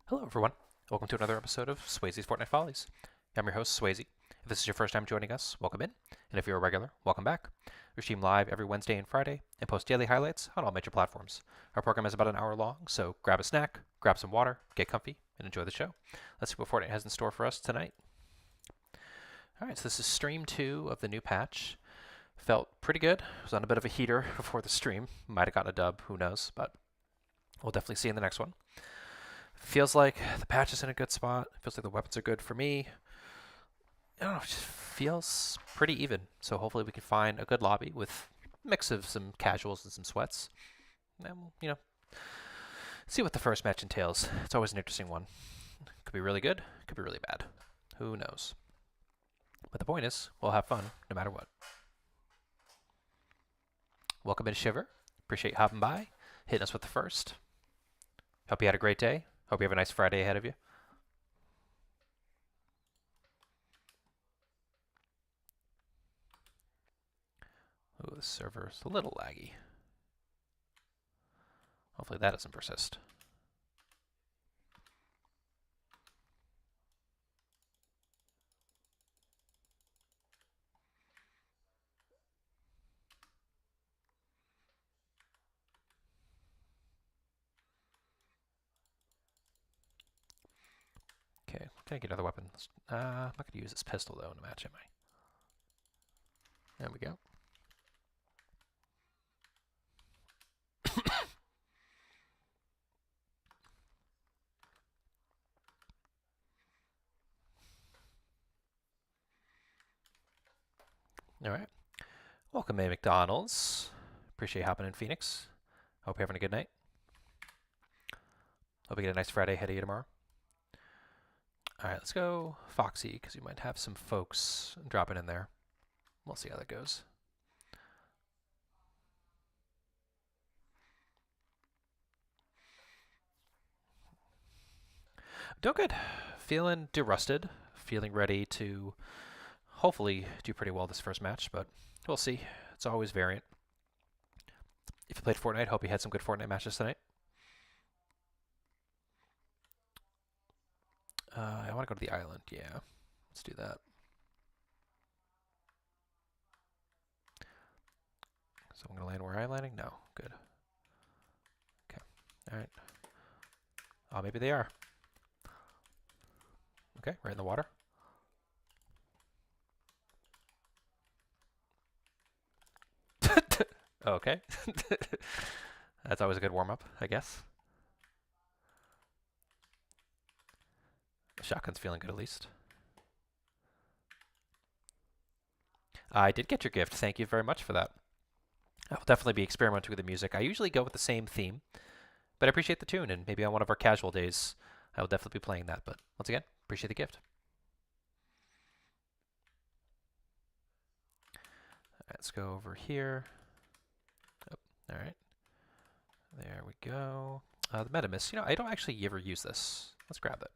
Hello, everyone. Welcome to another episode of Swayze's Fortnite Follies. I'm your host, Swayze. If this is your first time joining us, welcome in. And if you're a regular, welcome back. We stream live every Wednesday and Friday and post daily highlights on all major platforms. Our program is about an hour long, so grab a snack, grab some water, get comfy, and enjoy the show. Let's see what Fortnite has in store for us tonight. Alright, so this is stream 2 of the new patch. Felt pretty good. It was on a bit of a heater before the stream. Might have gotten a dub, who knows, but we'll definitely see in the next one. Feels like the patch is in a good spot. Feels like the weapons are good for me. I don't know, it just feels pretty even. So hopefully we can find a good lobby with a mix of some casuals and some sweats. And we'll, see what the first match entails. It's always an interesting one. Could be really good, could be really bad. Who knows? But the point is, we'll have fun no matter what. Welcome in, Shiver. Appreciate you hopping by, hitting us with the first. Hope you had a great day. Hope you have a nice Friday ahead of you. Ooh, this server's a little laggy. Hopefully that doesn't persist. Okay, can I get another weapon? I'm not going to use this pistol, though, in a match, am I? There we go. All right. Welcome, A. McDonald's. Appreciate you hopping in, Phoenix. Hope you're having a good night. Hope you get a nice Friday ahead of you tomorrow. All right, let's go Foxy, because we might have some folks dropping in there. We'll see how that goes. Doing good. Feeling derusted. Feeling ready to hopefully do pretty well this first match, but we'll see. It's always variant. If you played Fortnite, hope you had some good Fortnite matches tonight. I want to go to the island. Yeah, let's do that. So I'm going to land where I'm landing? No. Good. Okay. All right. Oh, maybe they are. Okay, right in the water. Okay. That's always a good warm-up, I guess. The shotgun's feeling good at least. I did get your gift. Thank you very much for that. I'll definitely be experimenting with the music. I usually go with the same theme, but I appreciate the tune, and maybe on one of our casual days, I will definitely be playing that. But once again, appreciate the gift. All right, let's go over here. Oh, all right. There we go. The Metamist. I don't actually ever use this. Let's grab it.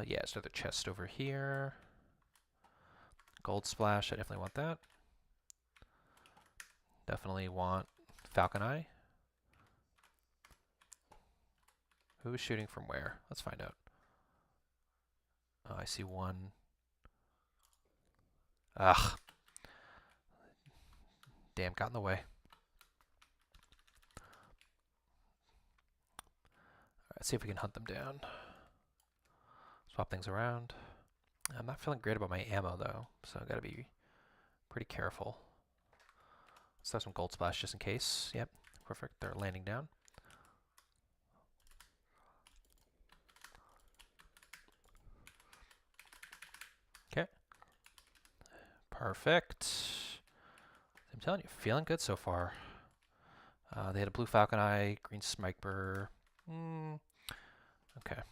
Yeah, there's another chest over here. Gold splash, I definitely want that. Definitely want Falcon Eye. Who is shooting from where? Let's find out. Oh, I see one. Ugh. Damn, got in the way. Alright, let's see if we can hunt them down. Swap things around. I'm not feeling great about my ammo, though, so I gotta be pretty careful. Let's have some gold splash just in case. Yep, perfect. They're landing down. Okay. Perfect. I'm telling you, feeling good so far. They had a blue Falcon Eye, green Sniper. Okay.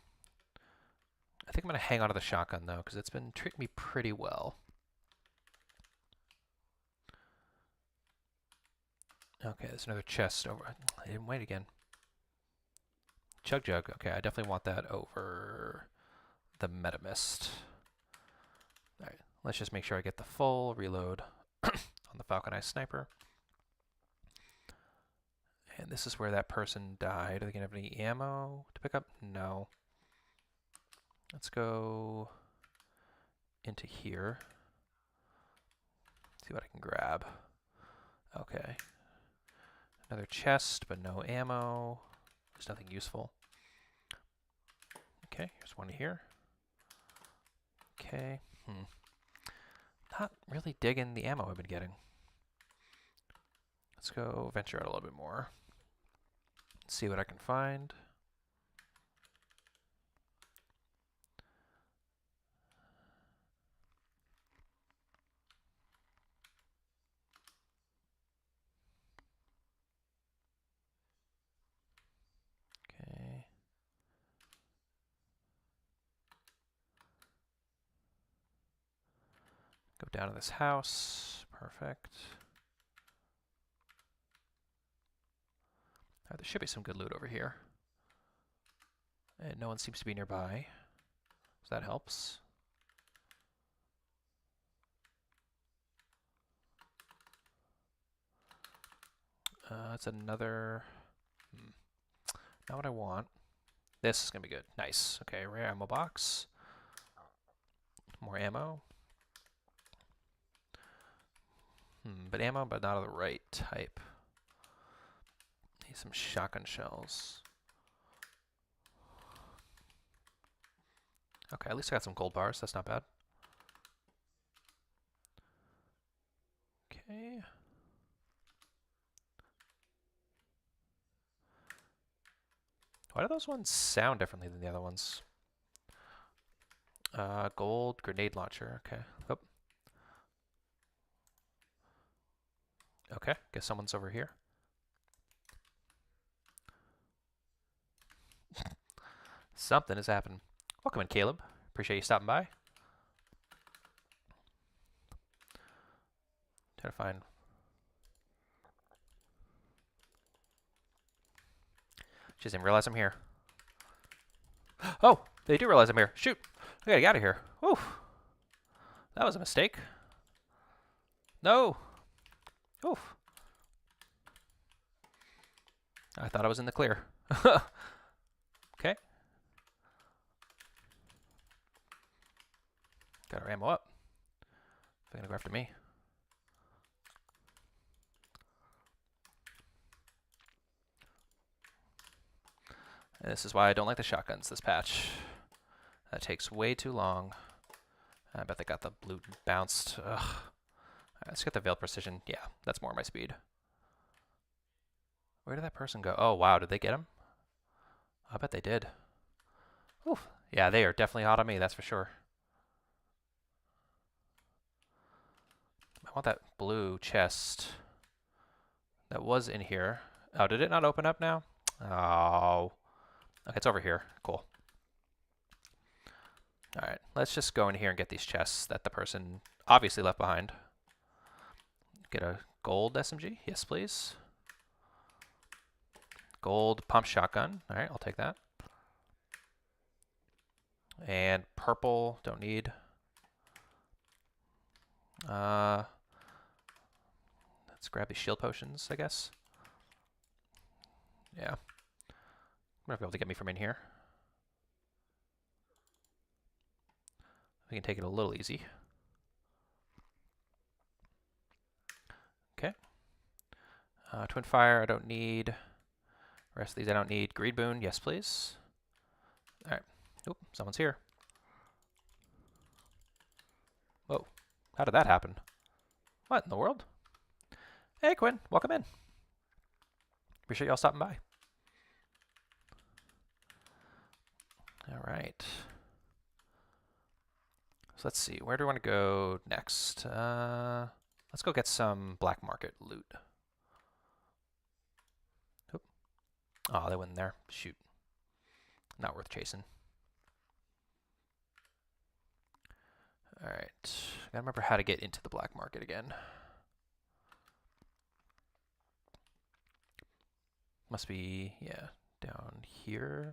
I think I'm going to hang on to the shotgun, though, because it's been treating me pretty well. Okay, there's another chest over. I didn't wait again. Chug Jug. Okay, I definitely want that over the Metamist. Alright, let's just make sure I get the full reload on the Falcon Eye Sniper. And this is where that person died. Are they going to have any ammo to pick up? No. Let's go into here. See what I can grab. Okay. Another chest, but no ammo. There's nothing useful. Okay, here's one here. Okay. Not really digging the ammo I've been getting. Let's go venture out a little bit more. See what I can find. Okay. Go down to this house. Perfect. Alright, there should be some good loot over here. And no one seems to be nearby. So that helps. It's another... Not what I want. This is going to be good. Nice. Okay, rare ammo box. More ammo. But ammo, but not of the right type. Need some shotgun shells. Okay, at least I got some gold bars. That's not bad. Okay. Why do those ones sound differently than the other ones? Gold grenade launcher. Okay. Oh. Okay, guess someone's over here. Something has happened. Welcome in, Caleb. Appreciate you stopping by. Try to find... She doesn't even realize I'm here. Oh, they do realize I'm here. Shoot. I gotta get out of here. Whew. That was a mistake. No. Oof. I thought I was in the clear. Okay. Got our ammo up. They're gonna go after me. And this is why I don't like the shotguns this patch. That takes way too long. I bet they got the blue bounced. Ugh. Right, let's get the veiled precision. Yeah, that's more my speed. Where did that person go? Oh, wow. Did they get him? I bet they did. Oof. Yeah, they are definitely hot on me. That's for sure. I want that blue chest that was in here. Oh, did it not open up now? Oh. Okay, it's over here. Cool. All right, let's just go in here and get these chests that the person obviously left behind. Get a gold SMG. Yes, please. Gold pump shotgun. All right, I'll take that. And purple, don't need. Let's grab these shield potions, I guess. Yeah. I'm gonna be able to get me from in here. We can take it a little easy. Okay. Twin fire, I don't need. The rest of these I don't need. Greed boon, yes please. Alright. Oop, someone's here. Whoa. How did that happen? What in the world? Hey Quinn, welcome in. Appreciate y'all stopping by. Alright. So let's see, where do we want to go next? Let's go get some black market loot. Oop. Oh, they went in there. Shoot. Not worth chasing. Alright. Gotta remember how to get into the black market again. Must be, yeah, down here.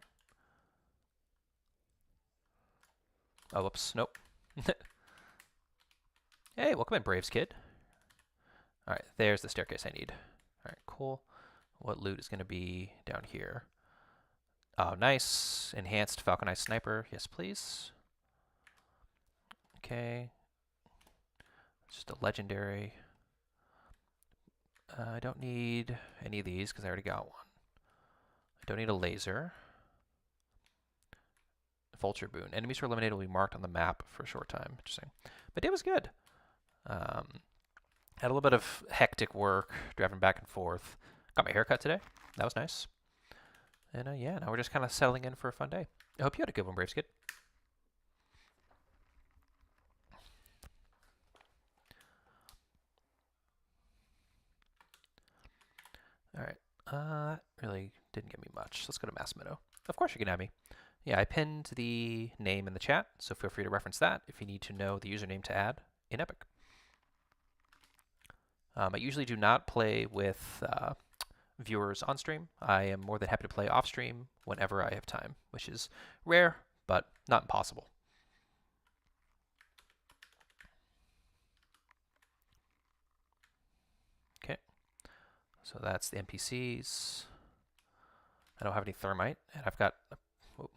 Oh, whoops. Nope. Hey, welcome in, Braves kid. Alright, there's the staircase I need. Alright, cool. what loot is going to be down here. Oh, nice. Enhanced Falcon Eye Sniper. Yes, please. Okay. Just a legendary. I don't need any of these because I already got one. I don't need a laser. Vulture boon. Enemies who are eliminated will be marked on the map for a short time. Interesting. But it was good. Had a little bit of hectic work, driving back and forth. Got my hair cut today. That was nice. And yeah, now we're just kind of settling in for a fun day. I hope you had a good one, Braves Kid. All right. Really didn't give me much. Let's go to Mass Meadow. Of course you can have me. Yeah, I pinned the name in the chat, so feel free to reference that if you need to know the username to add in Epic. I usually do not play with viewers on stream. I am more than happy to play off stream whenever I have time, which is rare, but not impossible. Okay, so that's the NPCs. I don't have any thermite, and I've got... Whoa.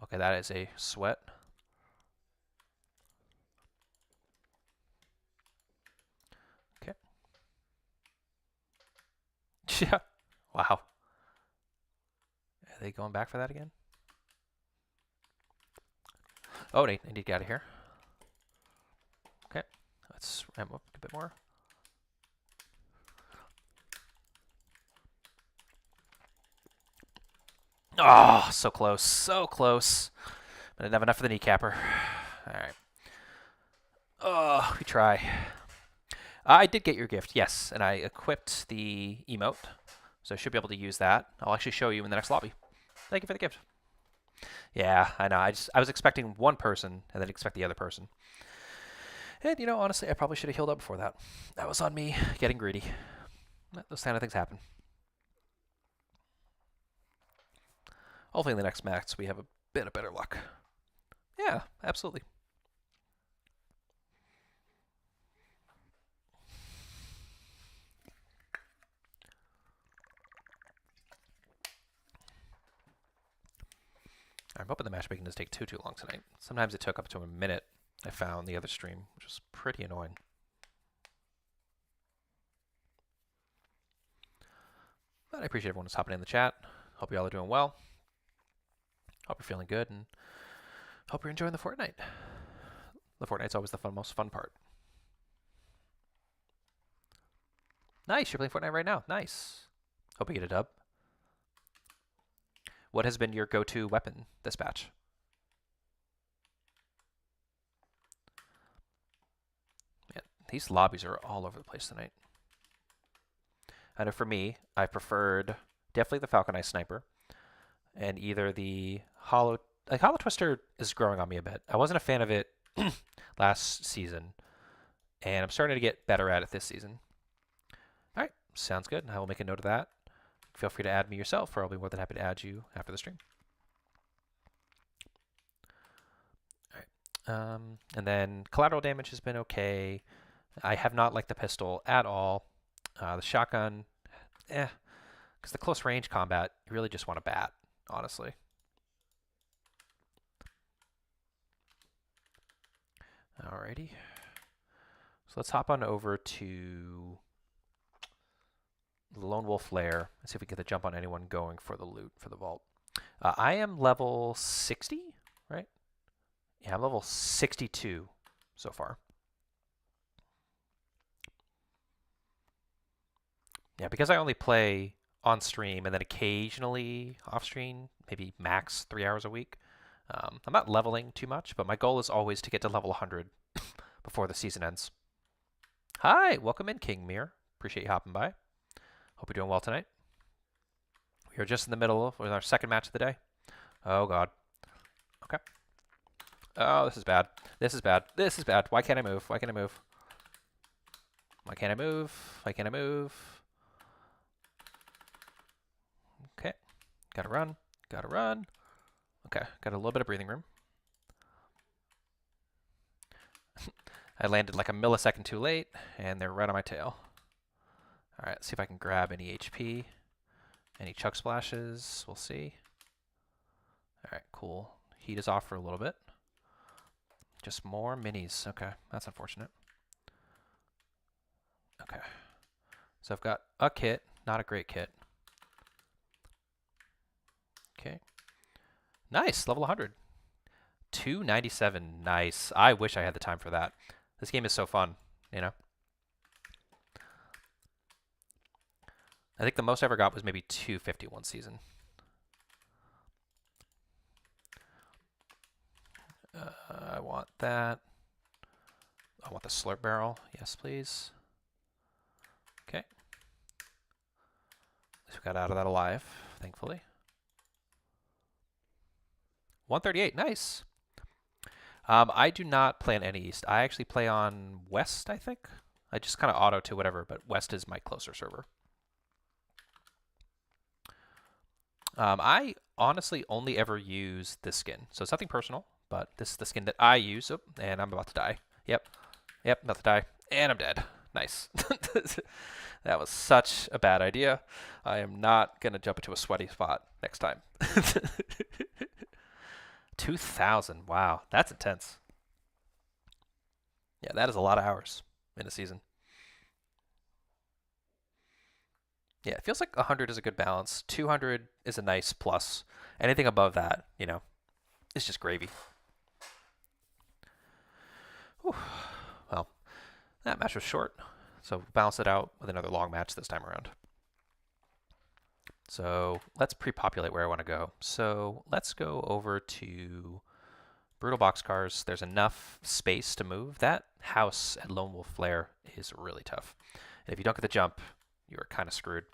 Okay, that is a sweat. Okay. Yeah. Wow. Are they going back for that again? Oh, I need to get out of here. Okay. Let's ramp up a bit more. Oh, so close. So close. I didn't have enough for the kneecapper. All right. Oh, we try. I did get your gift, yes, and I equipped the emote, so I should be able to use that. I'll actually show you in the next lobby. Thank you for the gift. Yeah, I know. I was expecting one person and then expect the other person. And, you know, honestly, I probably should have healed up before that. That was on me, getting greedy. Those kind of things happen. Hopefully in the next match we have a bit of better luck. Yeah, absolutely. I'm hoping the matchmaking doesn't take too long tonight. Sometimes it took up to a minute, I found, the other stream, which was pretty annoying. But I appreciate everyone who's hopping in the chat. Hope you all are doing well. Hope you're feeling good, and hope you're enjoying the Fortnite. The Fortnite's always the most fun part. Nice, you're playing Fortnite right now. Nice. Hope you get a dub. What has been your go-to weapon this batch? Yeah, these lobbies are all over the place tonight. I know for me, I preferred definitely the Falcon Eye Sniper, and either the Hollow Twister is growing on me a bit. I wasn't a fan of it last season, and I'm starting to get better at it this season. All right, sounds good. I will make a note of that. Feel free to add me yourself, or I'll be more than happy to add you after the stream. All right. And then collateral damage has been okay. I have not liked the pistol at all. The shotgun, because the close range combat, you really just want to bat, honestly. Alrighty. So let's hop on over to the Lone Wolf Lair and see if we get the jump on anyone going for the loot for the vault. I am level 60, right? Yeah, I'm level 62 so far. Yeah, because I only play on stream and then occasionally off stream, maybe max 3 hours a week. I'm not leveling too much, but my goal is always to get to level 100 before the season ends. Hi, welcome in, King Mir. Appreciate you hopping by. Hope you're doing well tonight. We are just in the middle of our second match of the day. Oh, God. Okay. Oh, this is bad. This is bad. This is bad. Why can't I move? Why can't I move? Why can't I move? Why can't I move? Okay. Gotta run. Gotta run. Okay. Got a little bit of breathing room. I landed like a millisecond too late, and they're right on my tail. Alright, let's see if I can grab any HP. Any chug splashes. We'll see. Alright, cool. Heat is off for a little bit. Just more minis. Okay, that's unfortunate. Okay. So I've got a kit. Not a great kit. Okay. Nice, level 100. 297. Nice. I wish I had the time for that. This game is so fun, you know? I think the most I ever got was maybe 250 one season. I want that. I want the slurp barrel. Yes, please. Okay. So we got out of that alive, thankfully. 138. Nice. I do not play on any East. I actually play on West, I think. I just kind of auto to whatever, but West is my closer server. I honestly only ever use this skin. So it's nothing personal, but this is the skin that I use. Oh, and I'm about to die. Yep, about to die. And I'm dead. Nice. That was such a bad idea. I am not going to jump into a sweaty spot next time. 2,000. Wow, that's intense. Yeah, that is a lot of hours in a season. Yeah, it feels like 100 is a good balance. 200 is a nice plus. Anything above that, you know, it's just gravy. Whew. Well, that match was short, so balance it out with another long match this time around. So let's pre-populate where I want to go. So let's go over to Brutal Boxcars. There's enough space to move. That house at Lone Wolf Flare is really tough. And if you don't get the jump, you are kind of screwed.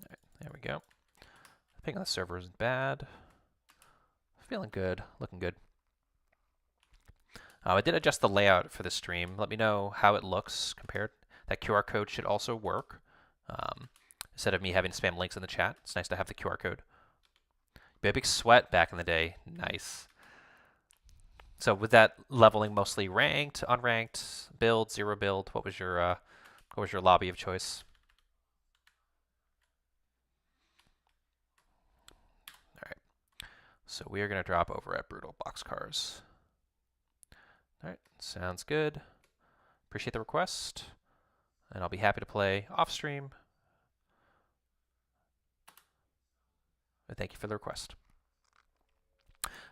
All right, there we go. Ping on the server isn't bad. Feeling good, looking good. I did adjust the layout for this stream. Let me know how it looks compared. That QR code should also work. Instead of me having to spam links in the chat, it's nice to have the QR code. Big Sweat back in the day. Nice. So with that leveling mostly ranked, unranked, build, zero build, what was your lobby of choice? All right. So we are going to drop over at Brutal Boxcars. All right, sounds good. Appreciate the request, and I'll be happy to play off stream. But thank you for the request.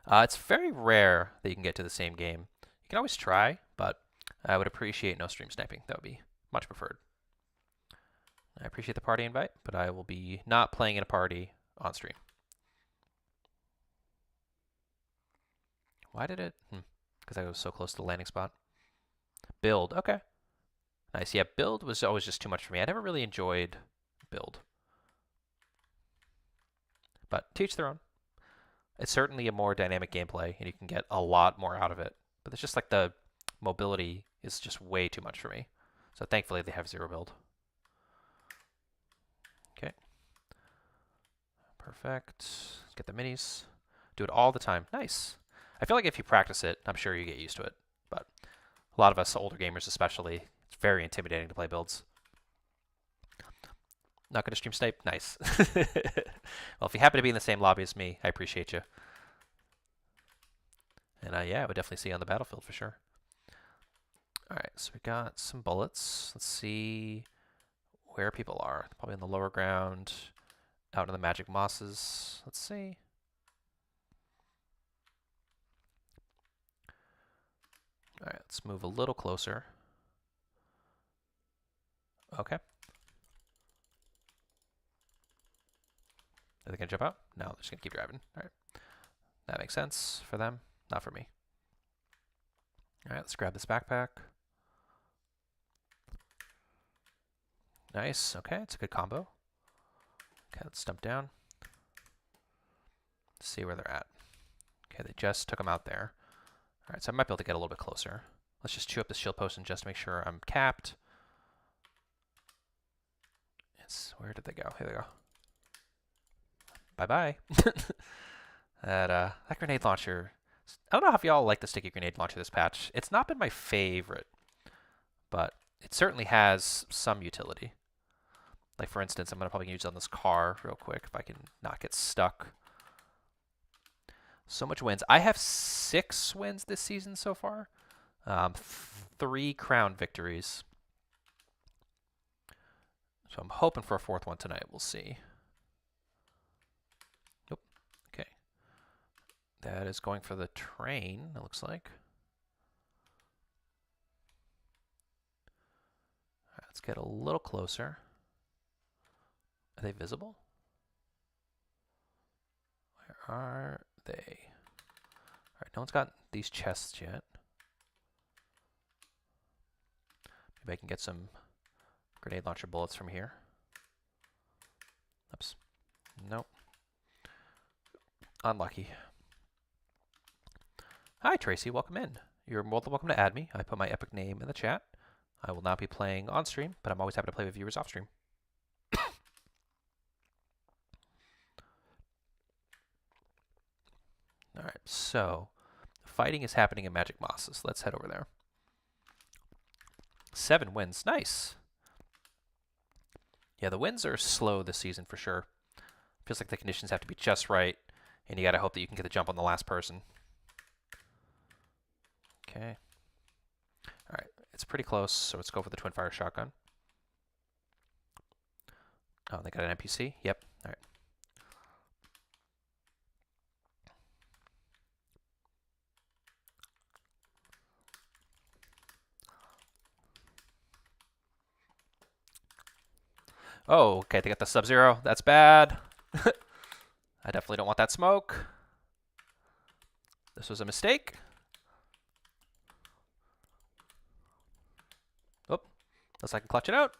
It's very rare that you can get to the same game. You can always try, but I would appreciate no stream sniping. That would be much preferred. I appreciate the party invite, but I will be not playing in a party on stream. Why did it? Because I was so close to the landing spot. Build, okay. Nice, yeah, build was always just too much for me. I never really enjoyed build. But to each their own. It's certainly a more dynamic gameplay, and you can get a lot more out of it. But it's just like the mobility is just way too much for me. So thankfully they have zero build. Okay. Perfect. Let's get the minis. Do it all the time. Nice. I feel like if you practice it, I'm sure you get used to it. But a lot of us older gamers especially, it's very intimidating to play builds. Not going to stream snipe? Nice. Well, if you happen to be in the same lobby as me, I appreciate you. And yeah, I would definitely see you on the battlefield for sure. All right, so we got some bullets. Let's see where people are. Probably in the lower ground, out in the magic mosses. Let's see. All right, let's move a little closer. Okay. Are they going to jump out? No, they're just going to keep driving. All right. That makes sense for them, not for me. All right, let's grab this backpack. Nice. Okay, it's a good combo. Okay, let's dump down. Let's see where they're at. Okay, they just took them out there. All right, so I might be able to get a little bit closer. Let's just chew up this shield potion just to make sure I'm capped. Where did they go? Here they go. Bye-bye. That grenade launcher, I don't know if y'all like the sticky grenade launcher this patch. It's not been my favorite. but it certainly has some utility. Like, for instance, I'm going to probably use it on this car real quick if I can not get stuck. So much wins. I have 6 wins this season so far. 3 crown victories. So I'm hoping for a 4th one tonight. We'll see. Nope. Okay. That is going for the train, it looks like. All right, let's get a little closer. Are they visible? Where are they? All right, no one's got these chests yet. Maybe I can get some grenade launcher bullets from here. Oops. Nope. Unlucky. Hi, Tracy. Welcome in. You're more than welcome to add me. I put my epic name in the chat. I will not be playing on stream, but I'm always happy to play with viewers off stream. All right, so fighting is happening in Magic Mosses. Let's head over there. 7 wins. Nice. Yeah, the wins are slow this season for sure. Feels like the conditions have to be just right, and you got to hope that you can get the jump on the last person. Okay. All right, it's pretty close, so let's go for the twin fire shotgun. Oh, they got an NPC? Yep. All right. Oh, okay, they got the Sub-Zero. That's bad. I definitely don't want that smoke. This was a mistake. Oh, unless I can clutch it out.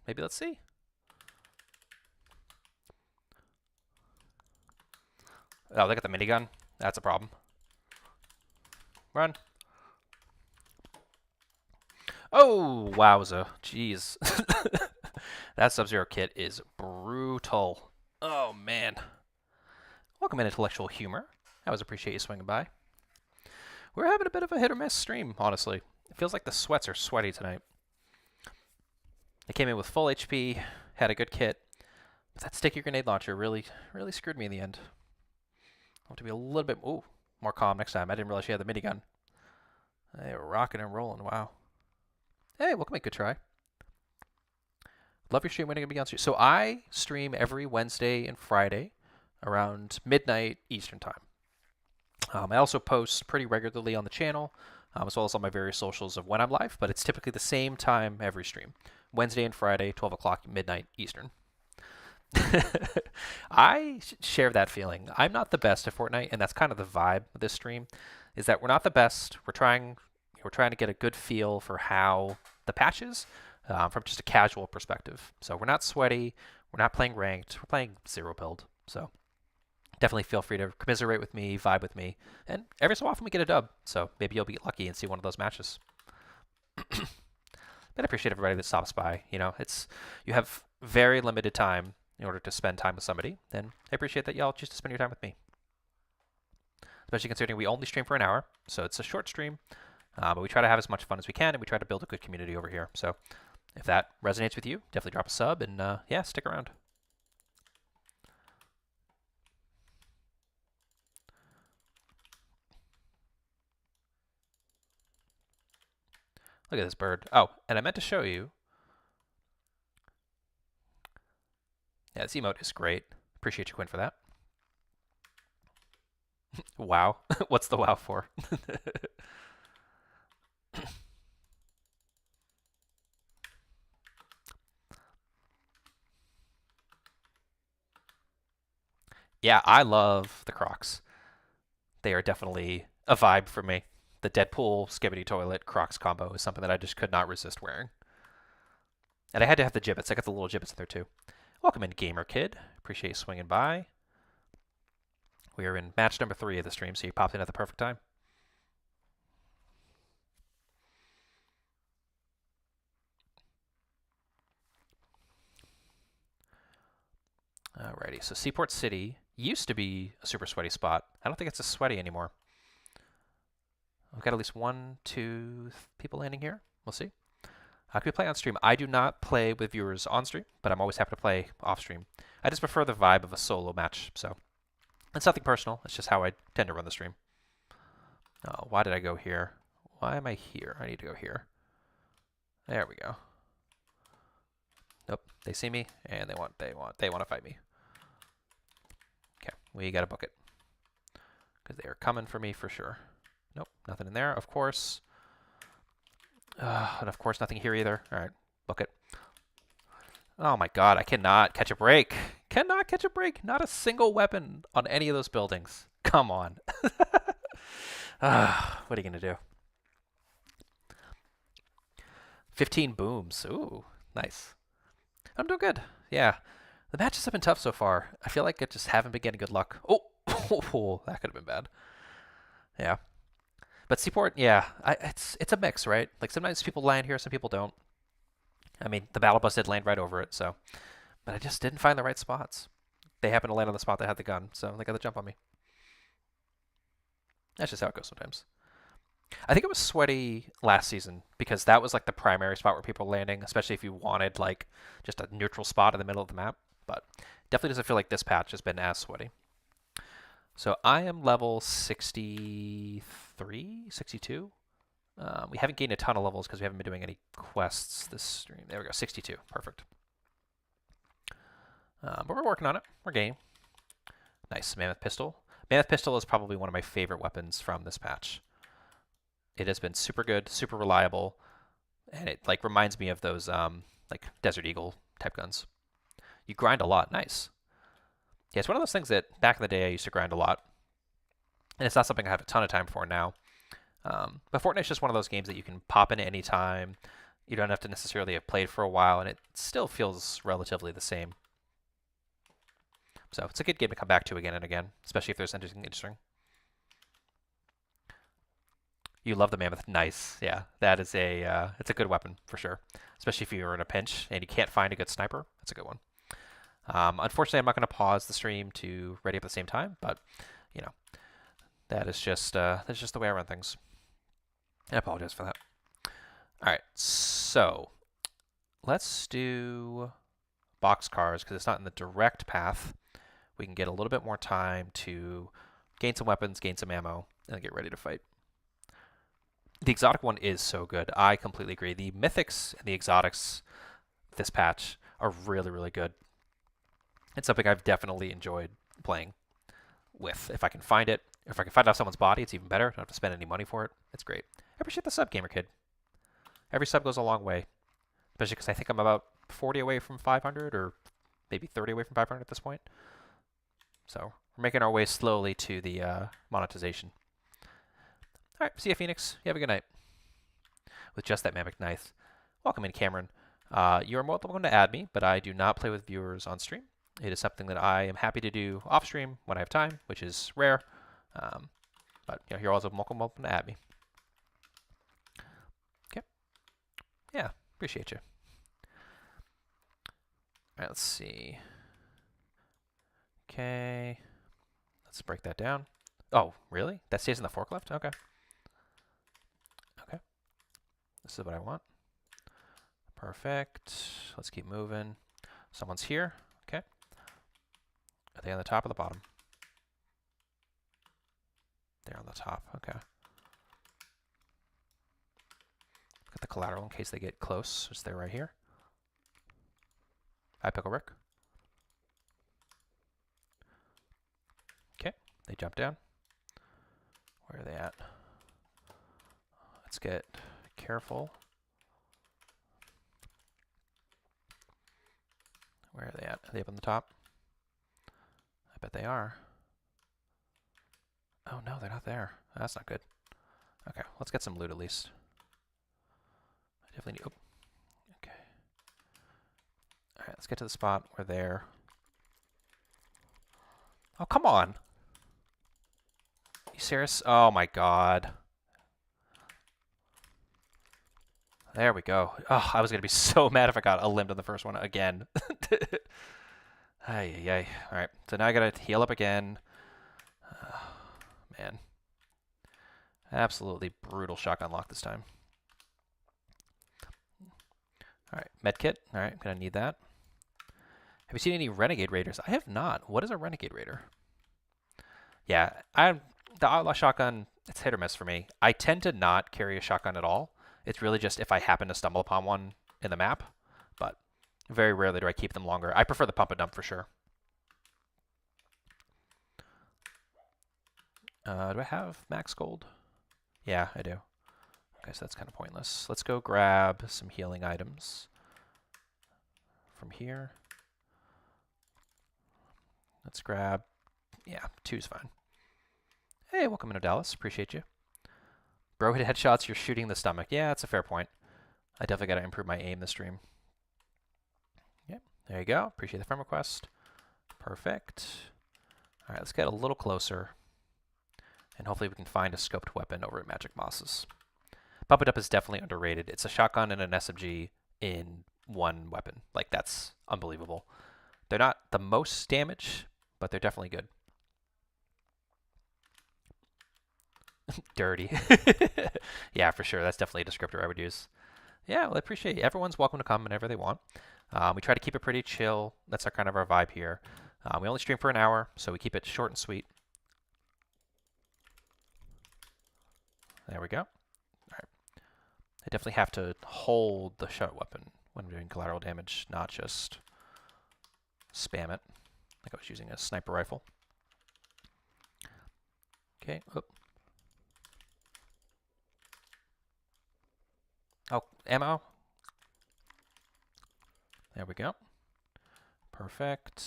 Maybe let's see. Oh, they got the minigun. That's a problem. Run. Oh, wowza. Jeez. That Sub-Zero kit is brutal. Oh, man. Welcome in, Intellectual Humor. I always appreciate you swinging by. We're having a bit of a hit or miss stream, honestly. It feels like the sweats are sweaty tonight. I came in with full HP, had a good kit, but that sticky grenade launcher really screwed me in the end. I want to be a little bit more calm next time. I didn't realize she had the minigun. They were rocking and rolling. Wow. Hey, welcome in. Good try. Love your stream. When are you going to be on stream? So I stream every Wednesday and Friday around midnight Eastern time. I also post pretty regularly on the channel, as well as on my various socials of when I'm live, but it's typically the same time every stream. Wednesday and Friday, 12 o'clock, midnight Eastern. I share that feeling. I'm not the best at Fortnite, and that's kind of the vibe of this stream, is that we're not the best. We're trying to get a good feel for how the patch is from just a casual perspective. So we're not sweaty. We're not playing ranked. We're playing zero build. So definitely feel free to commiserate with me, vibe with me, and every so often we get a dub. So maybe you'll be lucky and see one of those matches. But I appreciate everybody that stops by. You know, you have very limited time in order to spend time with somebody, and I appreciate that y'all choose to spend your time with me. Especially considering we only stream for an hour, so it's a short stream, but we try to have as much fun as we can, and we try to build a good community over here. So if that resonates with you, definitely drop a sub, and yeah, stick around. Look at this bird. Oh, and I meant to show you. Yeah, this emote is great. Appreciate you, Quinn, for that. Wow. What's the wow for? Yeah, I love the Crocs. They are definitely a vibe for me. The Deadpool Skibbity Toilet Crocs combo is something that I just could not resist wearing. And I had to have the gibbets. I got the little gibbets in there too. Welcome in, Gamer Kid. Appreciate you swinging by. We are in match number 3 of the stream, so you popped in at the perfect time. Alrighty, so Seaport City used to be a super sweaty spot. I don't think it's as sweaty anymore. We've got at least 1, 2 people landing here. We'll see. I could play on stream. I do not play with viewers on stream, but I'm always happy to play off stream. I just prefer the vibe of a solo match, so it's nothing personal. It's just how I tend to run the stream. Oh, why did I go here? Why am I here? I need to go here. There we go. Nope, they see me and they want to fight me. Okay, we gotta book it because they are coming for me for sure. Nope, nothing in there. Of course. And of course, nothing here either. All right, book it. Oh my god, I cannot catch a break. Cannot catch a break. Not a single weapon on any of those buildings. Come on. What are you going to do? 15 booms. Ooh, nice. I'm doing good. Yeah. The matches have been tough so far. I feel like I just haven't been getting good luck. Oh, that could have been bad. Yeah. But Seaport, yeah, it's a mix, right? Like sometimes people land here, some people don't. I mean, the battle bus did land right over it, so. But I just didn't find the right spots. They happened to land on the spot that had the gun, so they got the jump on me. That's just how it goes sometimes. I think it was sweaty last season because that was like the primary spot where people were landing, especially if you wanted like just a neutral spot in the middle of the map. But definitely doesn't feel like this patch has been as sweaty. So I am level 63, 62. We haven't gained a ton of levels because we haven't been doing any quests this stream. There we go, 62. Perfect. But we're working on it. We're gaining. Nice. Mammoth Pistol. Mammoth Pistol is probably one of my favorite weapons from this patch. It has been super good, super reliable, and it like reminds me of those like Desert Eagle type guns. You grind a lot. Nice. Yeah, it's one of those things that back in the day I used to grind a lot, and it's not something I have a ton of time for now. But Fortnite's just one of those games that you can pop in at any time. You don't have to necessarily have played for a while, and it still feels relatively the same. So it's a good game to come back to again and again, especially if there's anything interesting. You love the Mammoth. Nice. Yeah, that is it's a good weapon for sure, especially if you're in a pinch and you can't find a good sniper. That's a good one. Unfortunately, I'm not going to pause the stream to ready up at the same time, but you know, that's just the way I run things. I apologize for that. All right, so let's do boxcars because it's not in the direct path. We can get a little bit more time to gain some weapons, gain some ammo, and get ready to fight. The exotic one is so good. I completely agree. The mythics and the exotics this patch are really, really good. It's something I've definitely enjoyed playing with. If I can find it, if I can find out someone's body, it's even better. I don't have to spend any money for it. It's great. I appreciate the sub, Gamer Kid. Every sub goes a long way, especially because I think I'm about 40 away from 500 or maybe 30 away from 500 at this point. So we're making our way slowly to the monetization. All right, see ya, Phoenix. You have a good night. With just that mammoth knife. Welcome in, Cameron. You are more than welcome to add me, but I do not play with viewers on stream. It is something that I am happy to do off stream when I have time, which is rare. But you know, you're also welcome to add me. Okay. Yeah, appreciate you. All right, let's see. Okay. Let's break that down. Oh, really? That stays in the forklift? Okay. Okay. This is what I want. Perfect. Let's keep moving. Someone's here. Okay. Are they on the top or the bottom? They're on the top. Okay. Got the collateral in case they get close. It's there right here. Hi, Pickle Rick. Okay. They jump down. Where are they at? Let's get careful. Where are they at? Are they up on the top? I bet they are. Oh no, they're not there. That's not good. Okay, let's get some loot at least. I definitely need... Oh. Okay. Alright, let's get to the spot where they're... Oh, come on! Are you serious? Oh my god. There we go. Oh, I was going to be so mad if I got a limbed on the first one again. Ay, ay, ay. Alright, so now I got to heal up again. Man. Absolutely brutal shotgun lock this time. All right, medkit. All right, gonna need that. Have you seen any Renegade Raiders? I have not. What is a Renegade Raider? Yeah, the Outlaw Shotgun, it's hit or miss for me. I tend to not carry a shotgun at all. It's really just if I happen to stumble upon one in the map, but very rarely do I keep them longer. I prefer the pump and dump for sure. Do I have max gold? Yeah, I do. Okay, so that's kind of pointless. Let's go grab some healing items from here. Let's grab, yeah, 2's fine. Hey, welcome into Dallas. Appreciate you. Bro hit headshots, you're shooting the stomach. Yeah, that's a fair point. I definitely got to improve my aim this stream. Yep, there you go. Appreciate the friend request. Perfect. All right, let's get a little closer. And hopefully we can find a scoped weapon over at Magic Moss's. Pump It Up is definitely underrated. It's a shotgun and an SMG in one weapon. Like, that's unbelievable. They're not the most damage, but they're definitely good. Dirty. Yeah, for sure. That's definitely a descriptor I would use. Yeah, well, I appreciate it. Everyone's welcome to come whenever they want. We try to keep it pretty chill. That's our kind of our vibe here. We only stream for an hour, so we keep it short and sweet. There we go. All right. I definitely have to hold the shot weapon when I'm doing collateral damage, not just spam it like I was using a sniper rifle. Okay. Oop. Oh, ammo. There we go. Perfect.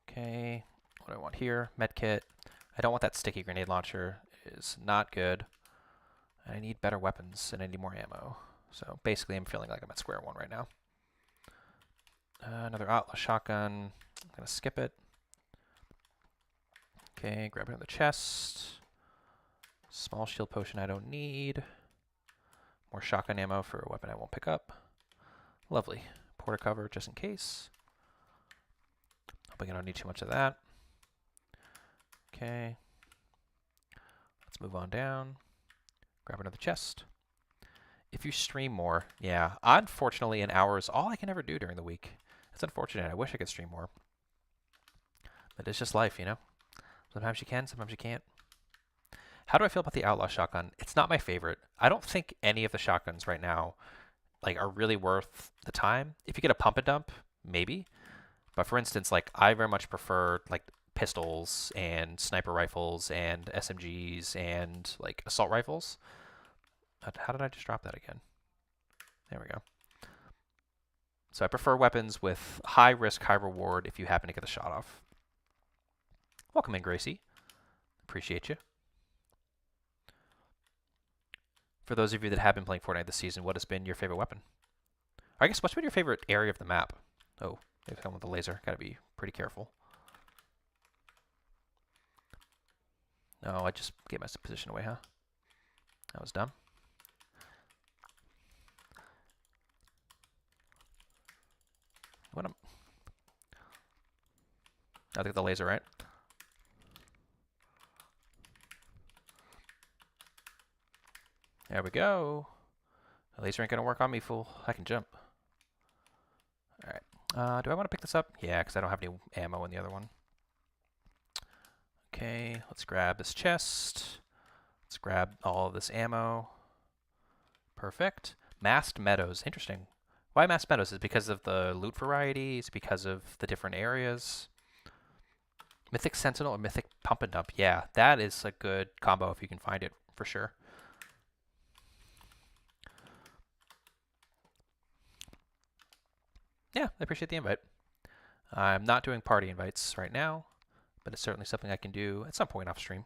Okay. What do I want here? Medkit. I don't want that sticky grenade launcher. It is not good. I need better weapons and I need more ammo. So basically I'm feeling like I'm at square one right now. Another Outlaw shotgun. I'm going to skip it. Okay, grab another chest. Small shield potion I don't need. More shotgun ammo for a weapon I won't pick up. Lovely. Porta cover just in case. Hoping I don't need too much of that. Okay. Let's move on down. Grab another chest. If you stream more, yeah. Unfortunately, an hour is all I can ever do during the week. It's unfortunate. I wish I could stream more. But it's just life, you know? Sometimes you can, sometimes you can't. How do I feel about the Outlaw shotgun? It's not my favorite. I don't think any of the shotguns right now are really worth the time. If you get a pump and dump, maybe. But for instance, I very much prefer pistols and sniper rifles and SMGs and assault rifles. How did I just drop that again? There we go. So I prefer weapons with high risk, high reward if you happen to get the shot off. Welcome in, Gracie. Appreciate you. For those of you that have been playing Fortnite this season, what has been your favorite weapon? Or I guess what's been your favorite area of the map? Oh, maybe someone with the laser. Gotta be pretty careful. No, I just gave my position away, huh? That was dumb. What am I think the laser, right? There we go. The laser ain't gonna work on me, fool. I can jump. Alright. Do I want to pick this up? Yeah, because I don't have any ammo in the other one. Okay, let's grab this chest. Let's grab all of this ammo. Perfect. Masked Meadows. Interesting. Why Masked Meadows? Is it because of the loot variety? Is it because of the different areas? Mythic Sentinel or Mythic Pump and Dump? Yeah, that is a good combo if you can find it, for sure. Yeah, I appreciate the invite. I'm not doing party invites right now, but it's certainly something I can do at some point off stream.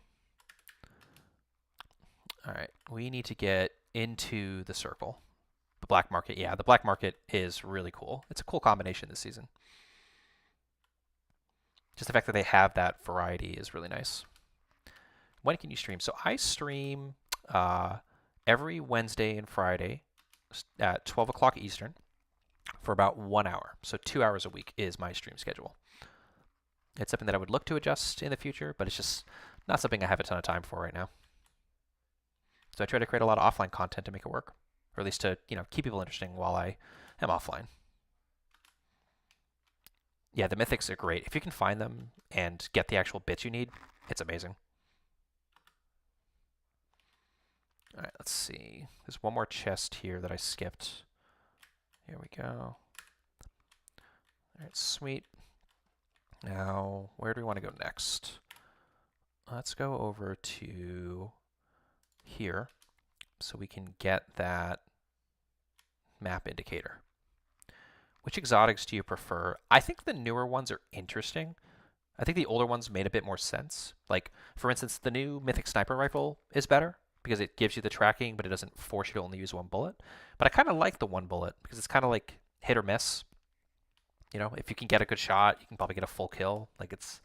All right, we need to get into the circle. The black market, yeah, the black market is really cool. It's a cool combination this season. Just the fact that they have that variety is really nice. When can you stream? So I stream every Wednesday and Friday at 12 o'clock Eastern for about 1 hour. So 2 hours a week is my stream schedule. It's something that I would look to adjust in the future, but it's just not something I have a ton of time for right now. So I try to create a lot of offline content to make it work. or at least to, keep people interesting while I am offline. Yeah, the mythics are great. If you can find them and get the actual bits you need, it's amazing. All right, let's see. There's one more chest here that I skipped. Here we go. All right, sweet. Now, where do we want to go next? Let's go over to here so we can get that map indicator. Which exotics do you prefer? I think the newer ones are interesting. I think the older ones made a bit more sense. Like, for instance, the new Mythic Sniper Rifle is better because it gives you the tracking, but it doesn't force you to only use one bullet. But I kind of like the one bullet because it's kind of like hit or miss. If you can get a good shot, you can probably get a full kill. Like it's,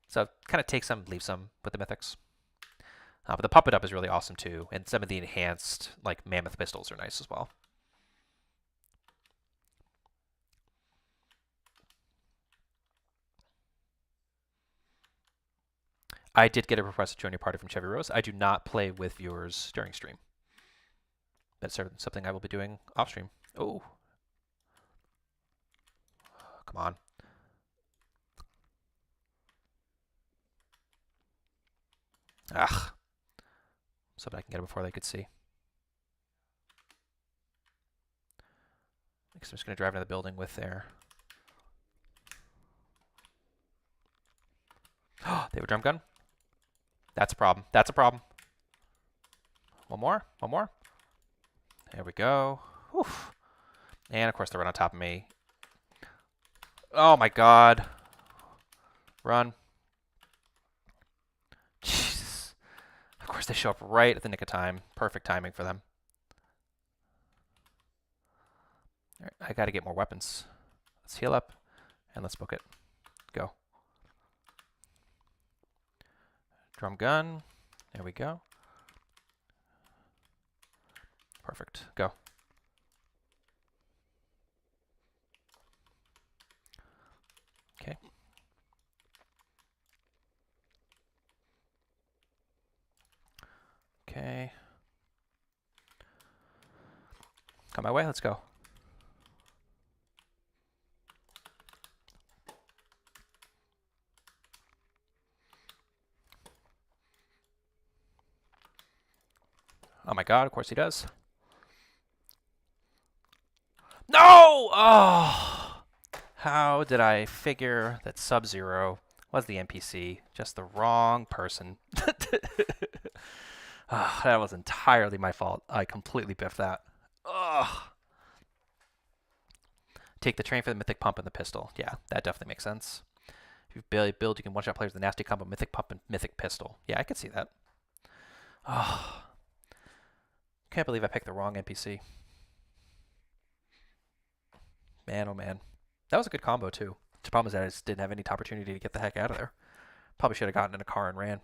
so kind of take some, leave some with the mythics. But the Pump It Up is really awesome too, and some of the enhanced like Mammoth pistols are nice as well. I did get a request to join your party from Chevy Rose. I do not play with viewers during stream. That's something I will be doing off stream. Oh. Come on. Ugh. So that I can get it before they could see. I'm just going to drive into the building with their... They have a drum gun? That's a problem. That's a problem. One more. One more. There we go. Whew. And, of course, they're right on top of me. Oh, my God. Run. Jesus. Of course, they show up right at the nick of time. Perfect timing for them. All right, I got to get more weapons. Let's heal up, and let's book it. Go. Drum gun. There we go. Perfect. Go. Okay. Okay. Come my way. Let's go. Oh my God, of course he does. No! Oh! How did I figure that Sub-Zero was the NPC? Just the wrong person. Oh, that was entirely my fault. I completely biffed that. Ugh. Take the train for the Mythic Pump and the pistol. Yeah, that definitely makes sense. If you build, you can one-shot players with a nasty combo Mythic Pump and Mythic Pistol. Yeah, I could see that. Oh. Can't believe I picked the wrong NPC. Man, oh man. That was a good combo, too. The problem is that I just didn't have any opportunity to get the heck out of there. Probably should have gotten in a car and ran.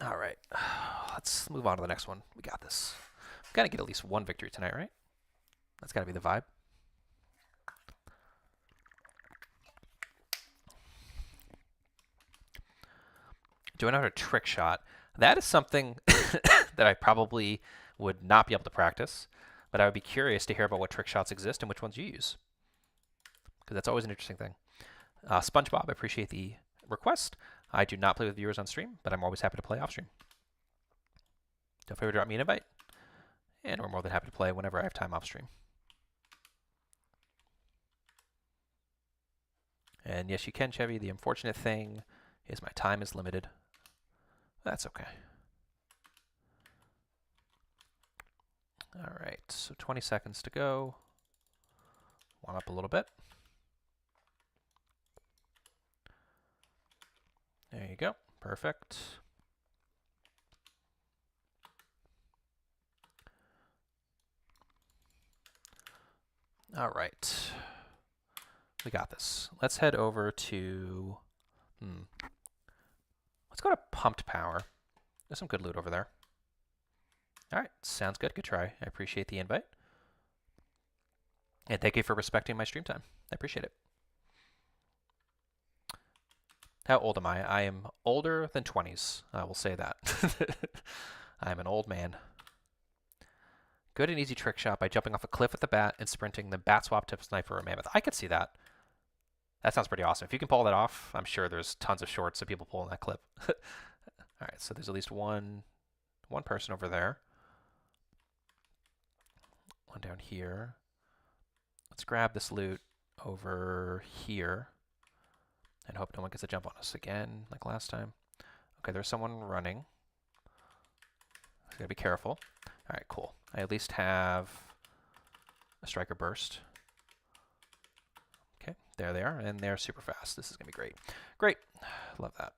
All right. Let's move on to the next one. We got this. We've got to get at least one victory tonight, right? That's got to be the vibe. Do I know how to trick shot? That is something that I probably would not be able to practice, but I would be curious to hear about what trick shots exist and which ones you use, because that's always an interesting thing. SpongeBob, I appreciate the request. I do not play with viewers on stream, but I'm always happy to play off stream. Don't forget to drop me an invite, and we're more than happy to play whenever I have time off stream. And yes, you can, Chevy. The unfortunate thing is my time is limited. That's okay. All right, so 20 seconds to go. Warm up a little bit. There you go. Perfect. All right. We got this. Let's head over to... Let's go to Pumped Power. There's some good loot over there. All right. Sounds good. Good try. I appreciate the invite. And thank you for respecting my stream time. I appreciate it. How old am I? I am older than 20s. I will say that. I'm an old man. Good and easy trick shot by jumping off a cliff with the bat and sprinting, then bat swap to sniper or mammoth. I could see that. That sounds pretty awesome. If you can pull that off, I'm sure there's tons of shorts of people pulling that clip. All right, so there's at least one person over there. One down here. Let's grab this loot over here and hope no one gets a jump on us again like last time. Okay, there's someone running. So gotta be careful. All right, cool. I at least have a striker burst. Okay, there they are, and they're super fast. This is gonna be great. Great, love that.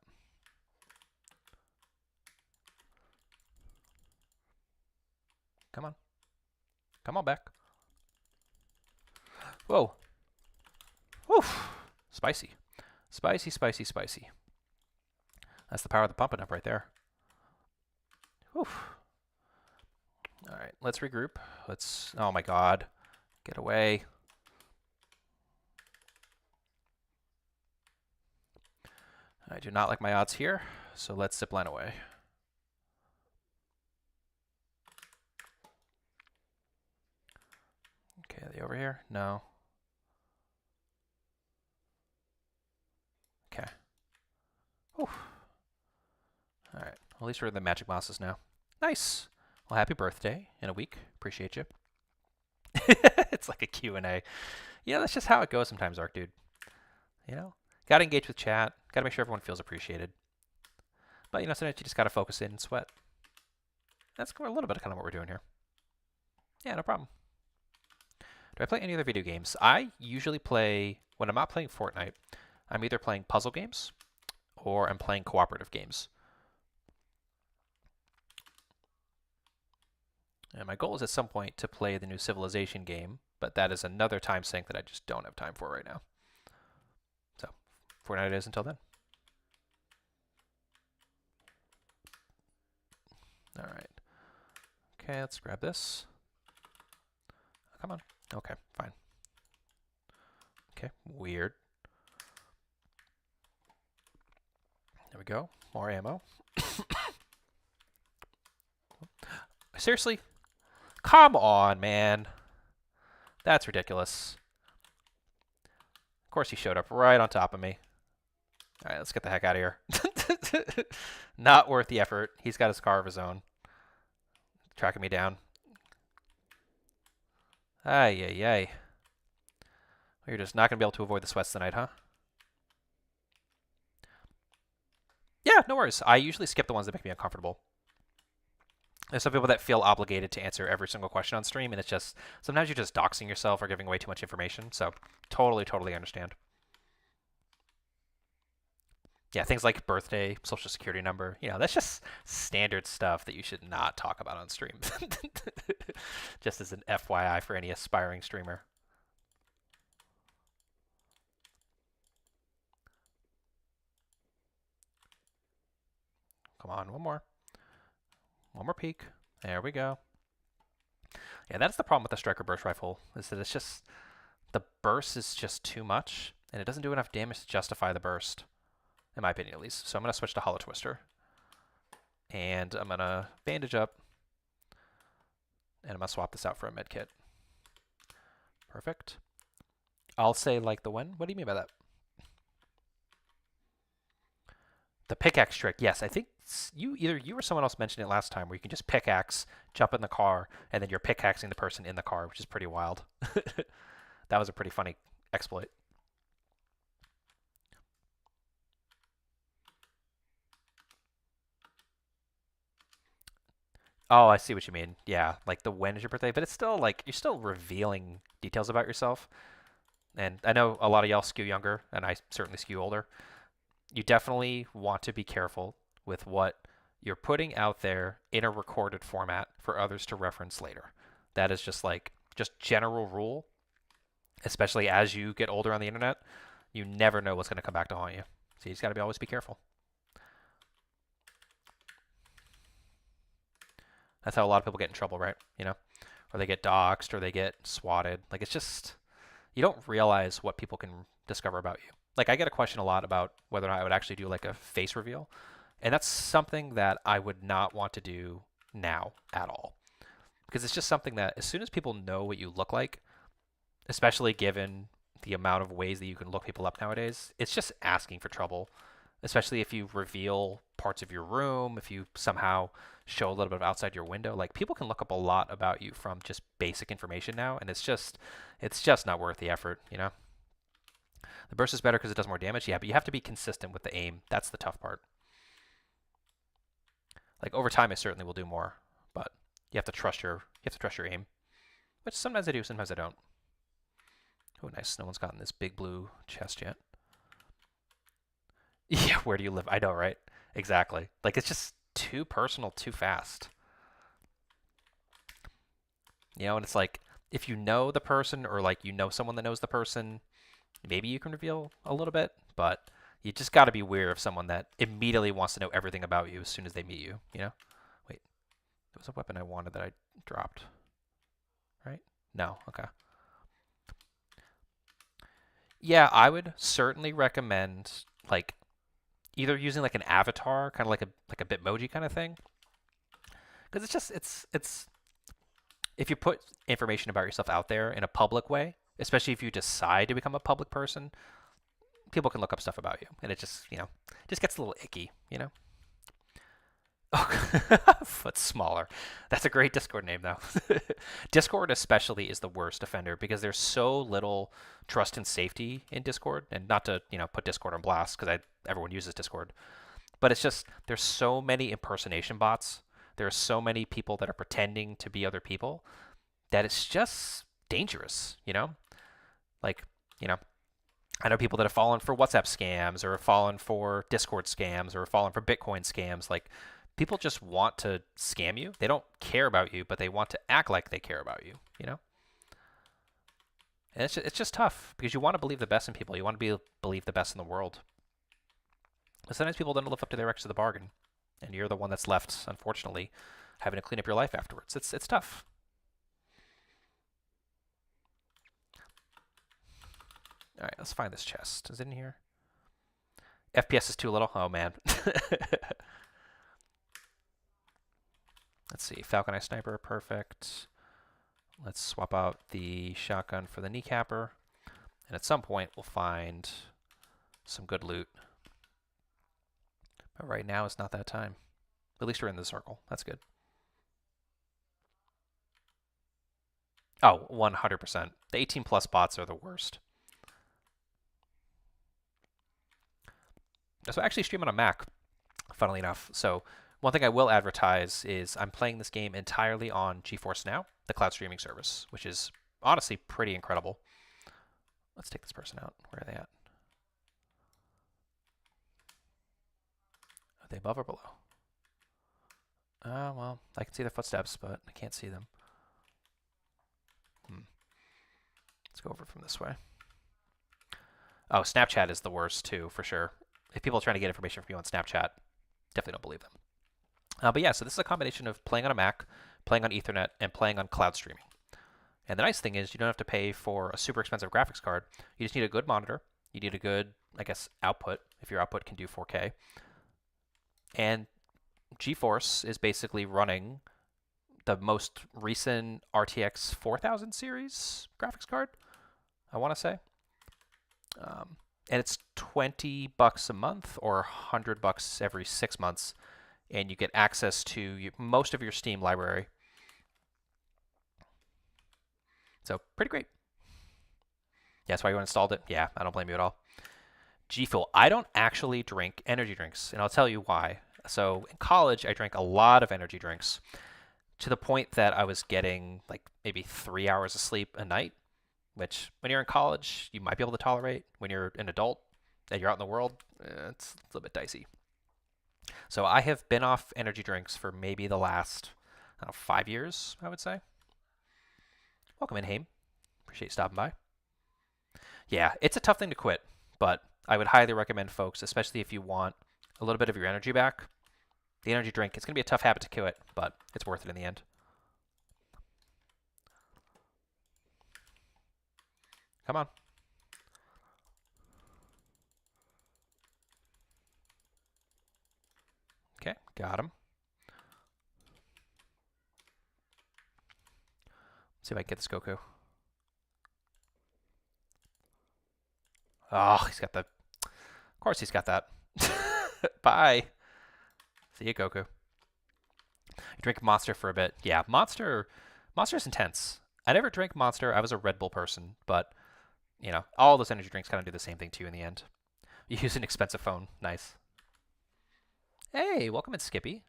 Come on. Come on back. Whoa. Woof. Spicy. Spicy, spicy, spicy. That's the power of the pumping up right there. Woof. All right, let's regroup. Let's, oh my God. Get away. I do not like my odds here, so let's zipline away. Okay, are they over here? No. Okay. Whew. All right, well, at least we're in the magic mosses now. Nice. Well, happy birthday in a week. Appreciate you. It's like a Q&A. Yeah, that's just how it goes sometimes, Arc Dude. You know, gotta engage with chat. Gotta make sure everyone feels appreciated. But, you know, sometimes you just gotta focus in and sweat. That's a little bit of kind of what we're doing here. Yeah, no problem. Do I play any other video games? I usually play, when I'm not playing Fortnite, I'm either playing puzzle games or I'm playing cooperative games. And my goal is at some point to play the new Civilization game, but that is another time sink that I just don't have time for right now. So, Fortnite is until then. All right. Okay, let's grab this. Come on. Okay, fine. Okay, weird. There we go. More ammo. Seriously? Come on, man. That's ridiculous. Of course he showed up right on top of me. All right, let's get the heck out of here. Not worth the effort. He's got his car of his own. Tracking me down. Ay, ay, ay. You're just not going to be able to avoid the sweats tonight, huh? Yeah, no worries. I usually skip the ones that make me uncomfortable. There's some people that feel obligated to answer every single question on stream, and it's just, sometimes you're just doxing yourself or giving away too much information, so totally understand. Yeah, things like birthday, social security number, you know, that's just standard stuff that you should not talk about on stream. Just as an FYI for any aspiring streamer. Come on, one more. One more peek. There we go. Yeah, that's the problem with the striker burst rifle, is that it's just, the burst is just too much, and it doesn't do enough damage to justify the burst, in my opinion at least. So I'm going to switch to Hollow Twister. And I'm going to bandage up, and I'm going to swap this out for a med kit. Perfect. I'll say like the when? What do you mean by that? The pickaxe trick, yes, I think either you or someone else mentioned it last time, where you can just pickaxe, jump in the car, and then you're pickaxing the person in the car, which is pretty wild. That was a pretty funny exploit. Oh, I see what you mean. Yeah, like the when is your birthday, but it's still like, you're still revealing details about yourself. And I know a lot of y'all skew younger, and I certainly skew older. You definitely want to be careful with what you're putting out there in a recorded format for others to reference later. That is just like, just general rule, especially as you get older on the internet. You never know what's going to come back to haunt you. So you just got to always be careful. That's how a lot of people get in trouble, right? You know, or they get doxxed or they get swatted. Like, it's just, you don't realize what people can discover about you. like I get a question a lot about whether or not I would actually do like a face reveal, and that's something that I would not want to do now at all, because it's just something that as soon as people know what you look like, especially given the amount of ways that you can look people up nowadays, it's just asking for trouble. Especially if you reveal parts of your room, if you somehow show a little bit of outside your window, like people can look up a lot about you from just basic information now, and it's just not worth the effort, you know? The burst is better because it does more damage, yeah, but you have to be consistent with the aim. That's the tough part. Like over time, I certainly will do more, but you have to trust your aim, which sometimes I do, sometimes I don't. Oh, nice. No one's gotten this big blue chest yet. Yeah, where do you live? I know, right? Exactly. Like it's just too personal, too fast. You know, and it's like if you know the person or like you know someone that knows the person, maybe you can reveal a little bit, but you just got to be aware of someone that immediately wants to know everything about you as soon as they meet you, you know? Wait, there was a weapon I wanted that I dropped, right? No, okay. Yeah, I would certainly recommend like either using like an avatar, kind of like a Bitmoji kind of thing, because it's if you put information about yourself out there in a public way, especially if you decide to become a public person, people can look up stuff about you, and it just gets a little icky, you know. Oh, foot smaller. That's a great Discord name, though. Discord especially is the worst offender because there's so little trust and safety in Discord, and not to put Discord on blast because everyone uses Discord, but it's just there's so many impersonation bots. There are so many people that are pretending to be other people that it's just dangerous, you know? Like, you know, I know people that have fallen for WhatsApp scams or have fallen for Discord scams or have fallen for Bitcoin scams. Like, people just want to scam you. They don't care about you, but they want to act like they care about you, you know? And it's just tough because you want to believe the best in people. You want to believe the best in the world. But sometimes people don't live up to their extra the bargain, and you're the one that's left, unfortunately, having to clean up your life afterwards. It's tough. All right, let's find this chest. Is it in here? FPS is too little. Oh man. Let's see. Falcon Eye Sniper, perfect. Let's swap out the shotgun for the kneecapper, and at some point we'll find some good loot. But right now it's not that time. At least we're in the circle. That's good. Oh, 100%. The 18 plus bots are the worst. So I actually stream on a Mac, funnily enough. So one thing I will advertise is I'm playing this game entirely on GeForce Now, the cloud streaming service, which is honestly pretty incredible. Let's take this person out. Where are they at? Are they above or below? Well, I can see their footsteps, but I can't see them. Let's go over from this way. Oh, Snapchat is the worst too, for sure. If people are trying to get information from you on Snapchat, definitely don't believe them. But yeah, so this is a combination of playing on a Mac, playing on Ethernet, and playing on cloud streaming. And the nice thing is you don't have to pay for a super expensive graphics card. You just need a good monitor. You need a good, I guess, output, if your output can do 4K. And GeForce is basically running the most recent RTX 4000 series graphics card, I want to say. And it's $20 a month or $100 every 6 months, and you get access to most of your Steam library. So pretty great. Yeah, that's why you installed it. Yeah, I don't blame you at all. G Fuel. I don't actually drink energy drinks, and I'll tell you why. So in college, I drank a lot of energy drinks to the point that I was getting like maybe 3 hours of sleep a night, which when you're in college, you might be able to tolerate. When you're an adult and you're out in the world, it's a little bit dicey. So I have been off energy drinks for maybe the last 5 years, I would say. Welcome in, Haim. Appreciate you stopping by. Yeah, it's a tough thing to quit, but I would highly recommend folks, especially if you want a little bit of your energy back. The energy drink, it's going to be a tough habit to quit, but it's worth it in the end. Come on. Okay, got him. Let's see if I can get this Goku. Oh, he's got the... Of course he's got that. Bye. See you, Goku. You drink Monster for a bit. Yeah, Monster's intense. I never drank Monster. I was a Red Bull person, but, you know, all those energy drinks kind of do the same thing to you in the end. You use an expensive phone. Nice. Hey, welcome in, Skippy.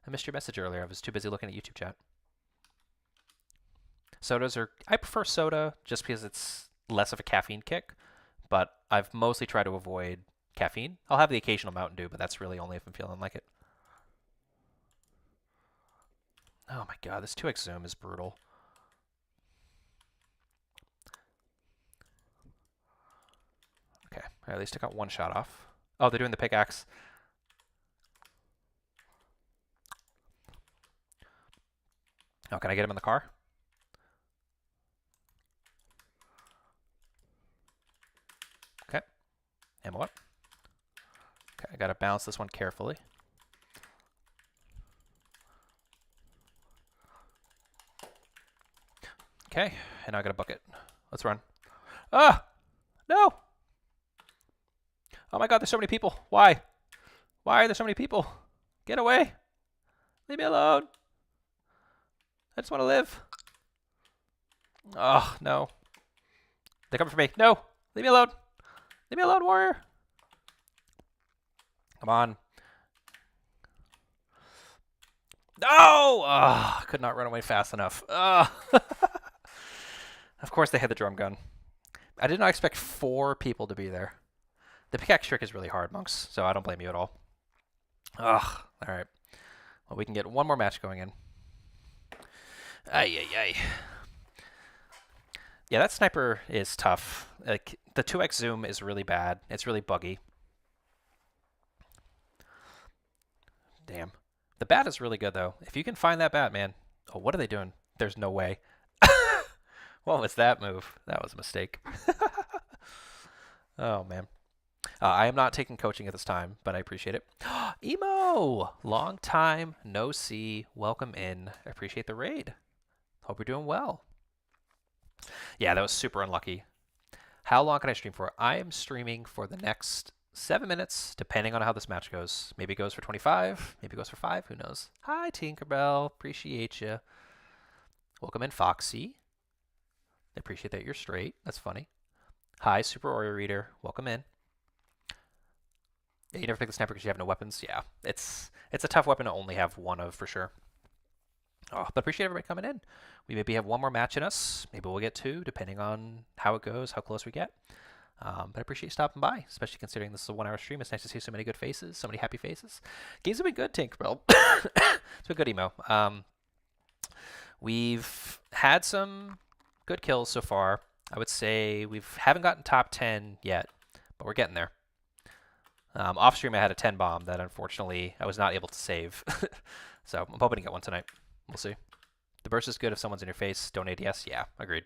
I missed your message earlier. I was too busy looking at YouTube chat. Sodas are... I prefer soda just because it's less of a caffeine kick, but I've mostly tried to avoid caffeine. I'll have the occasional Mountain Dew, but that's really only if I'm feeling like it. Oh my god, this 2x zoom is brutal. Okay, at least I got one shot off. Oh, they're doing the pickaxe. Oh, can I get him in the car? Okay. Ammo up. Okay, I gotta balance this one carefully. Okay, and now I got a bucket. Let's run. Ah! No! Oh my god, there's so many people. Why? Why are there so many people? Get away! Leave me alone! I just want to live. Oh, no. They're coming for me. No! Leave me alone! Leave me alone, warrior! Come on. No! Oh, could not run away fast enough. Oh. Of course they had the drum gun. I did not expect 4 people to be there. The pickaxe trick is really hard, monks, so I don't blame you at all. Ugh. All right. Well, we can get one more match going in. Ay, ay, ay. Yeah, that sniper is tough. Like, the 2x zoom is really bad. It's really buggy. Damn. The bat is really good, though. If you can find that bat, man. Oh, what are they doing? There's no way. What was that move? That was a mistake. Oh, man. I am not taking coaching at this time, but I appreciate it. Emo! Long time no see. Welcome in. I appreciate the raid. Hope you're doing well. Yeah, that was super unlucky. How long can I stream for? I am streaming for the next 7 minutes, depending on how this match goes. Maybe it goes for 25. Maybe it goes for 5. Who knows? Hi, Tinkerbell. Appreciate you. Welcome in, Foxy. I appreciate that you're straight. That's funny. Hi, Super Oreo Reader. Welcome in. Yeah, you never pick the sniper because you have no weapons. Yeah, it's a tough weapon to only have one of for sure. Oh, but appreciate everybody coming in. We maybe have one more match in us. Maybe we'll get 2, depending on how it goes, how close we get. But I appreciate you stopping by, especially considering this is a 1-hour stream. It's nice to see so many good faces, so many happy faces. Games have been good, Tinkerbell. It's been good, Emo. We've had some good kills so far. I would say we haven't gotten top 10 yet, but we're getting there. Off stream, I had a 10 bomb that unfortunately I was not able to save. So I'm hoping to get one tonight. We'll see. The burst is good if someone's in your face. Don't ADS. Yeah, agreed.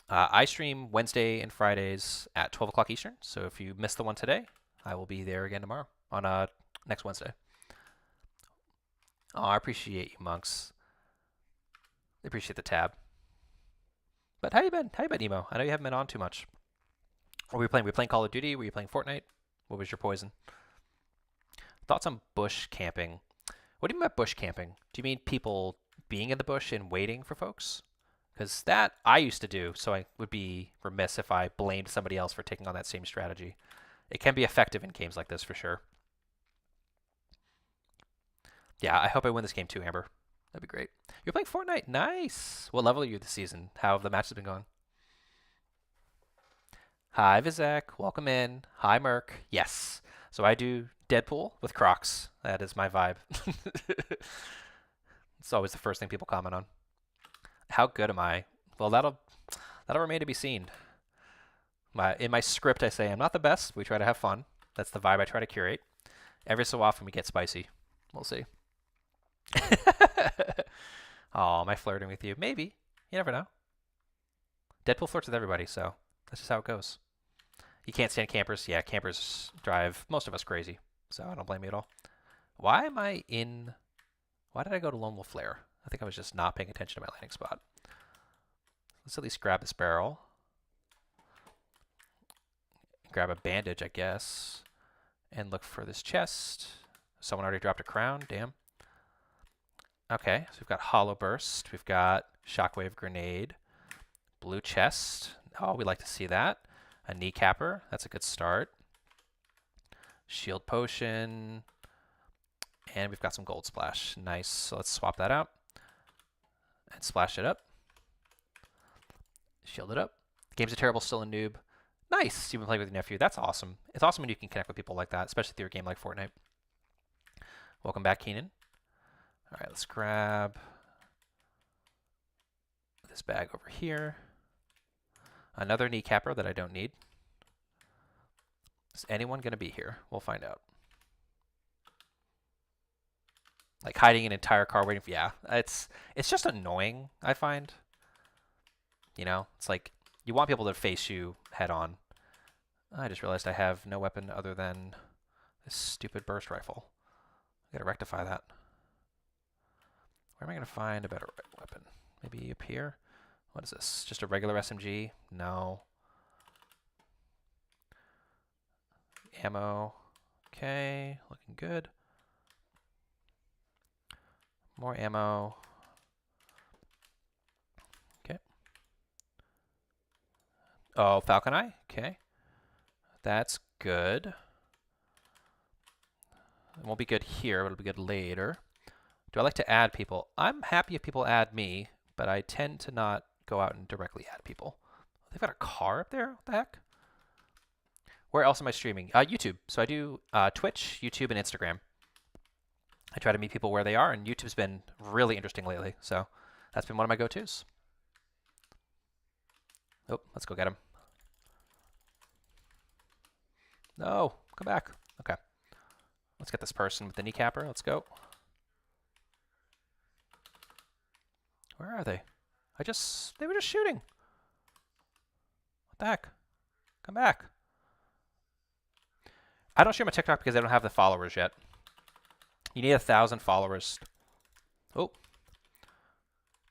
I stream Wednesday and Fridays at 12 o'clock Eastern. So if you missed the one today, I will be there again tomorrow on next Wednesday. Oh, I appreciate you, monks. I appreciate the tab. But how you been? How you been, Emo? I know you haven't been on too much. What were you playing? Were you playing Call of Duty? Were you playing Fortnite? What was your poison? Thoughts on bush camping? What do you mean by bush camping? Do you mean people being in the bush and waiting for folks? Because that I used to do, so I would be remiss if I blamed somebody else for taking on that same strategy. It can be effective in games like this for sure. Yeah, I hope I win this game too, Amber. That'd be great. You're playing Fortnite? Nice! What level are you this season? How have the matches been going? Hi, Vizek. Welcome in. Hi, Merc. Yes. So I do Deadpool with Crocs. That is my vibe. It's always the first thing people comment on. How good am I? Well, that'll remain to be seen. In my script, I say I'm not the best. We try to have fun. That's the vibe I try to curate. Every so often, we get spicy. We'll see. Oh, am I flirting with you? Maybe. You never know. Deadpool flirts with everybody, so that's just how it goes. You can't stand campers. Yeah, campers drive most of us crazy. So I don't blame you at all. Why am I in... Why did I go to Lone Wolf Flare? I think I was just not paying attention to my landing spot. Let's at least grab this barrel. Grab a bandage, I guess. And look for this chest. Someone already dropped a crown. Damn. Okay, so we've got Hollow Burst. We've got Shockwave Grenade. Blue chest. Oh, we like to see that. A kneecapper. That's a good start. Shield potion. And we've got some gold splash. Nice. So let's swap that out. And splash it up. Shield it up. Game's a terrible, still a noob. Nice. You've been playing with your nephew. That's awesome. It's awesome when you can connect with people like that, especially through a game like Fortnite. Welcome back, Keenan. All right, let's grab this bag over here. Another kneecapper that I don't need. Is anyone going to be here? We'll find out. Like hiding an entire car waiting for... Yeah, it's just annoying, I find. You know, it's like you want people to face you head on. I just realized I have no weapon other than this stupid burst rifle. I gotta rectify that. Where am I gonna find a better weapon? Maybe up here? What is this? Just a regular SMG? No. Ammo. Okay, looking good. More ammo. Okay. Oh, Falcon Eye? Okay. That's good. It won't be good here, but it'll be good later. Do I like to add people? I'm happy if people add me, but I tend to not go out and directly add people. They've got a car up there? What the heck? Where else am I streaming? YouTube. So I do Twitch, YouTube, and Instagram. I try to meet people where they are, and YouTube's been really interesting lately. So that's been one of my go-tos. Oh, let's go get him. No, come back. Okay. Let's get this person with the kneecapper. Let's go. Where are they? They were just shooting. What the heck? Come back. I don't share my TikTok because I don't have the followers yet. You need 1,000 followers. Oh.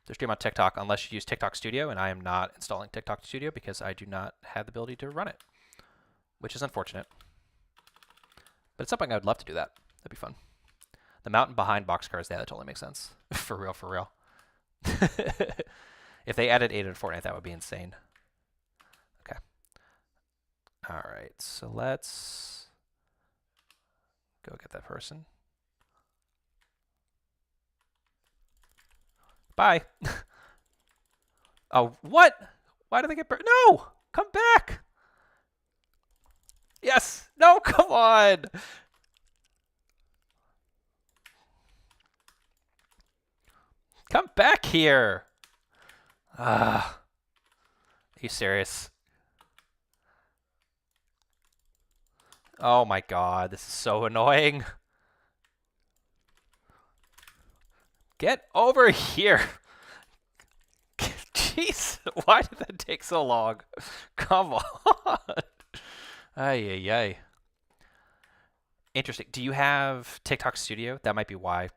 To stream on TikTok unless you use TikTok Studio, and I am not installing TikTok Studio because I do not have the ability to run it, which is unfortunate. But it's something I would love to do that. That'd be fun. The mountain behind boxcars, yeah, that totally makes sense. For real, for real. If they added 8 in Fortnite, that would be insane. Okay. All right, so let's go get that person. Bye. Oh, what? Why did they get burned? No! Come back! Yes! No, come on! Come back here! Are you serious? Oh my god, this is so annoying. Get over here! Jeez, why did that take so long? Come on! Ay, ay, ay. Interesting. Do you have TikTok Studio? That might be why.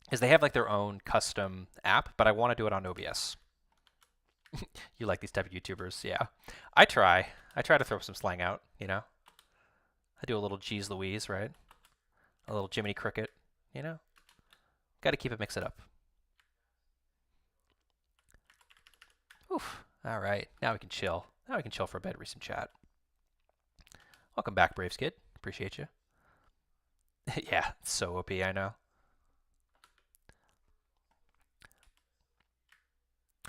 Because they have like their own custom app, but I want to do it on OBS. You like these type of YouTubers, yeah. I try to throw some slang out, you know? I do a little Jeez Louise, right? A little Jiminy Cricket, you know? Got to keep it, mix it up. Oof. All right, now we can chill. Now we can chill for a bit, read some chat. Welcome back, Braves Kid. Appreciate you. Yeah, it's so OP, I know.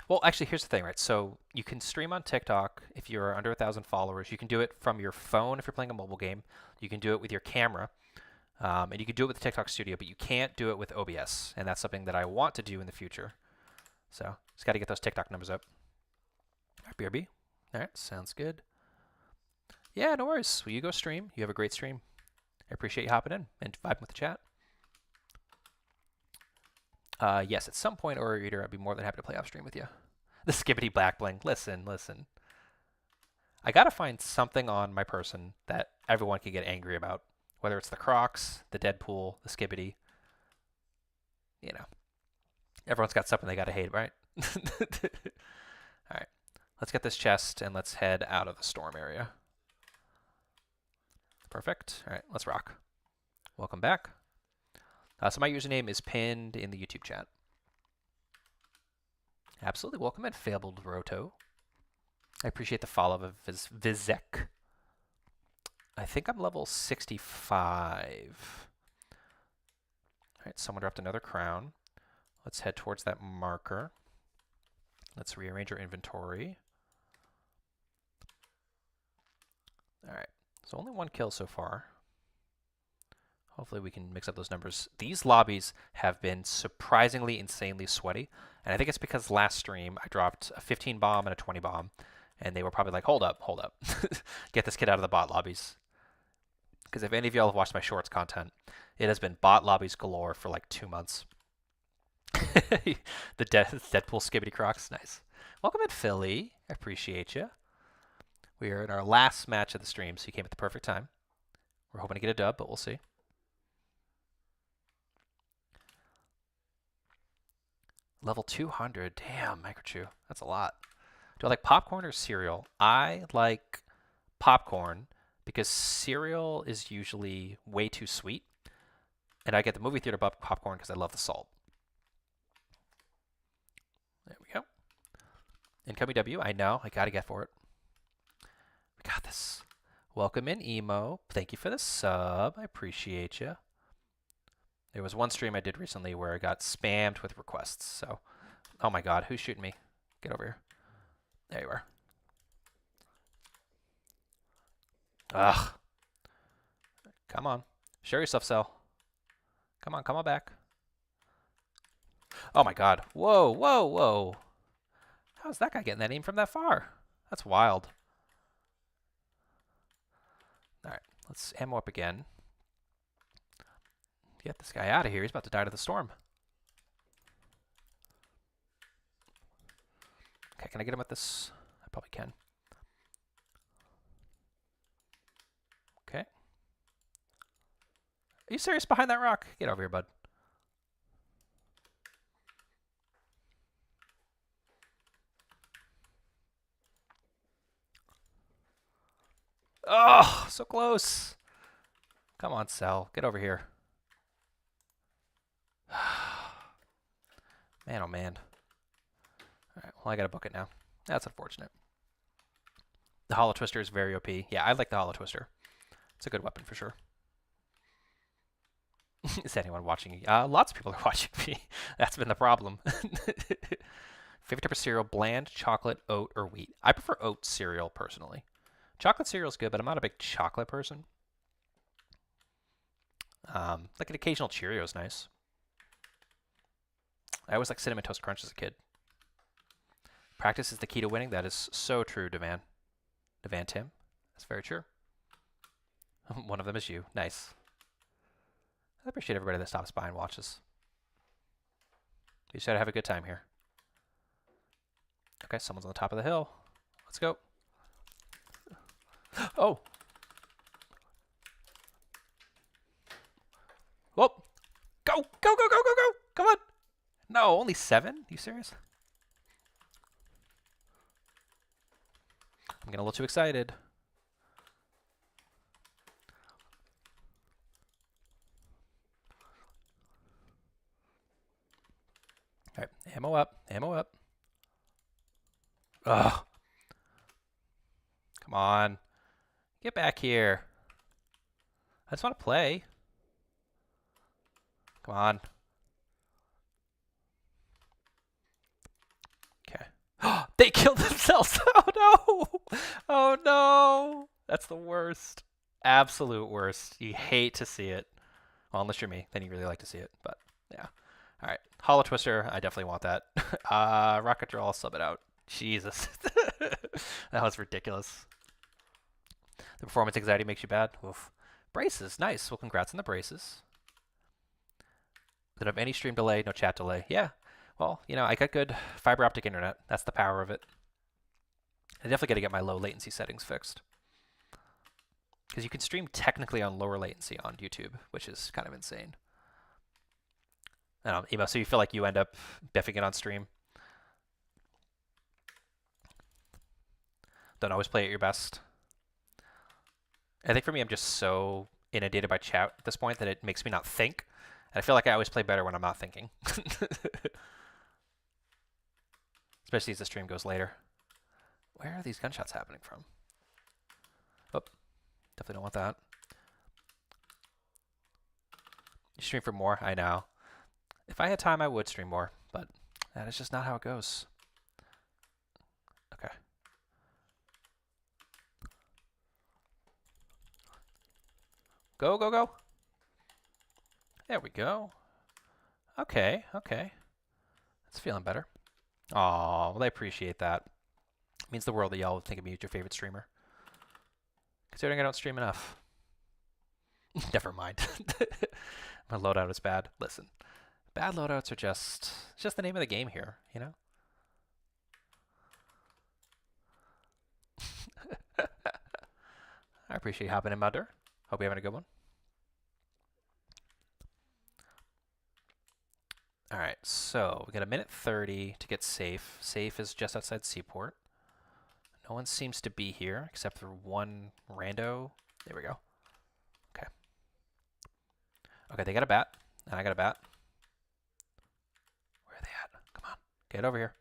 Well, actually, here's the thing, right? So you can stream on TikTok if you're under 1,000 followers. You can do it from your phone if you're playing a mobile game. You can do it with your camera. And you can do it with the TikTok Studio, but you can't do it with OBS. And that's something that I want to do in the future. So just got to get those TikTok numbers up. All right, BRB. All right, sounds good. Yeah, no worries. Well, you go stream. You have a great stream. I appreciate you hopping in and vibing with the chat. Yes, at some point, or Reader, I'd be more than happy to play off stream with you. The Skibbity Black Bling. Listen. I gotta find something on my person that everyone can get angry about. Whether it's the Crocs, the Deadpool, the Skibbity. You know, everyone's got something they gotta hate, right? Alright, let's get this chest and let's head out of the storm area. Perfect. Alright, let's rock. Welcome back. So my username is pinned in the YouTube chat. Absolutely welcome in, Fabled Roto. I appreciate the follow of Vizek. I think I'm level 65. Alright, someone dropped another crown. Let's head towards that marker. Let's rearrange our inventory. Alright, so only one kill so far. Hopefully we can mix up those numbers. These lobbies have been surprisingly insanely sweaty. And I think it's because last stream I dropped a 15 bomb and a 20 bomb. And they were probably like, hold up. Get this kid out of the bot lobbies. Because if any of y'all have watched my shorts content, it has been bot lobbies galore for like 2 months. The Deadpool Skibbity Crocs. Nice. Welcome in, Philly. I appreciate you. We are in our last match of the stream, so you came at the perfect time. We're hoping to get a dub, but we'll see. Level 200. Damn, Microchew. That's a lot. Do I like popcorn or cereal? I like popcorn because cereal is usually way too sweet. And I get the movie theater popcorn because I love the salt. There we go. Incoming W. I know. I got to get for it. We got this. Welcome in, Emo. Thank you for the sub. I appreciate you. There was one stream I did recently where I got spammed with requests. So, oh my god, who's shooting me? Get over here. There you are. Ugh. Come on. Show yourself, Cell. Come on back. Oh my god. Whoa, whoa, whoa. How's that guy getting that aim from that far? That's wild. Alright, let's ammo up again. Get this guy out of here. He's about to die to the storm. Okay, can I get him with this? I probably can. Okay. Are you serious behind that rock? Get over here, bud. Oh, so close. Come on, Cell. Get over here. Man, oh man. Alright, well, I gotta book it now. That's unfortunate. The Hollow Twister is very OP. Yeah, I like the Hollow Twister. It's a good weapon for sure. Is anyone watching me? Lots of people are watching me. That's been the problem. Favorite type of cereal, bland, chocolate, oat, or wheat? I prefer oat cereal, personally. Chocolate cereal is good, but I'm not a big chocolate person. Like an occasional Cheerio is nice. I always like Cinnamon Toast Crunch as a kid. Practice is the key to winning. That is so true, Devan. Devan Tim. That's very true. One of them is you. Nice. I appreciate everybody that stops by and watches. You just gotta have a good time here. Okay, someone's on the top of the hill. Let's go. Oh! Whoop! Go! Go, go, go, go, go! Come on! No, only 7? You serious? I'm getting a little too excited. Alright, ammo up, ammo up. Ugh. Come on. Get back here. I just want to play. Come on. Okay. They killed themselves. Oh no. Oh no. That's the worst. Absolute worst. You hate to see it. Well, unless you're me, then you really like to see it. But yeah. All right. Hollow Twister. I definitely want that. Rocket Draw. I'll sub it out. Jesus. That was ridiculous. The performance anxiety makes you bad. Oof. Braces. Nice. Well, congrats on the braces. Did I have any stream delay? No chat delay. Yeah. Well, you know, I got good fiber optic internet. That's the power of it. I definitely got to get my low latency settings fixed. Because you can stream technically on lower latency on YouTube, which is kind of insane. I don't know, Emo, so you feel like you end up biffing it on stream? Don't always play at your best. I think for me, I'm just so inundated by chat at this point that it makes me not think. And I feel like I always play better when I'm not thinking. Especially as the stream goes later. Where are these gunshots happening from? Oh, definitely don't want that. You stream for more? I know. If I had time, I would stream more, but that is just not how it goes. Okay. Go, go, go. There we go. Okay, okay. That's feeling better. Aw, well, I appreciate that. It means the world that y'all would think of me as your favorite streamer. Considering I don't stream enough. Never mind. My loadout is bad. Listen, bad loadouts are just the name of the game here, you know? I appreciate you hopping in, Mudder. Hope you're having a good one. All right, so we got a minute 30 to get safe. Safe is just outside Seaport. No one seems to be here except for one rando. There we go. Okay. Okay, they got a bat, and I got a bat. Where are they at? Come on, get over here.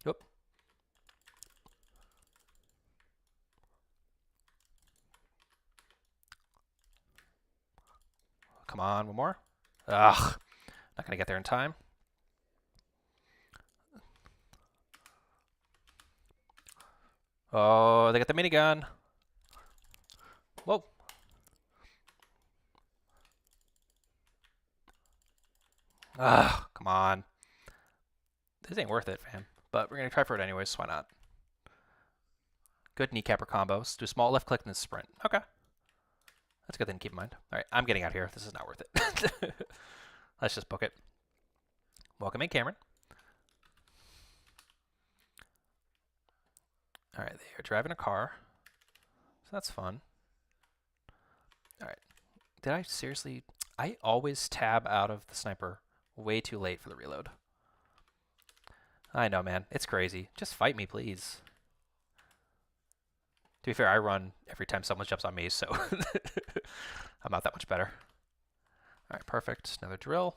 Whoop. Come on, one more. Ugh, not gonna get there in time. Oh, they got the minigun. Whoa. Ugh, come on. This ain't worth it, fam. But we're gonna try for it anyways, so why not? Good kneecapper combos. Do a small left click and then sprint. Okay. That's a good thing to keep in mind. All right, I'm getting out here. This is not worth it. Let's just book it. Welcome in, Cameron. All right, they are driving a car. So that's fun. All right. Did I seriously? I always tab out of the sniper way too late for the reload. I know, man. It's crazy. Just fight me, please. To be fair, I run every time someone jumps on me, so I'm not that much better. All right, perfect. Another drill.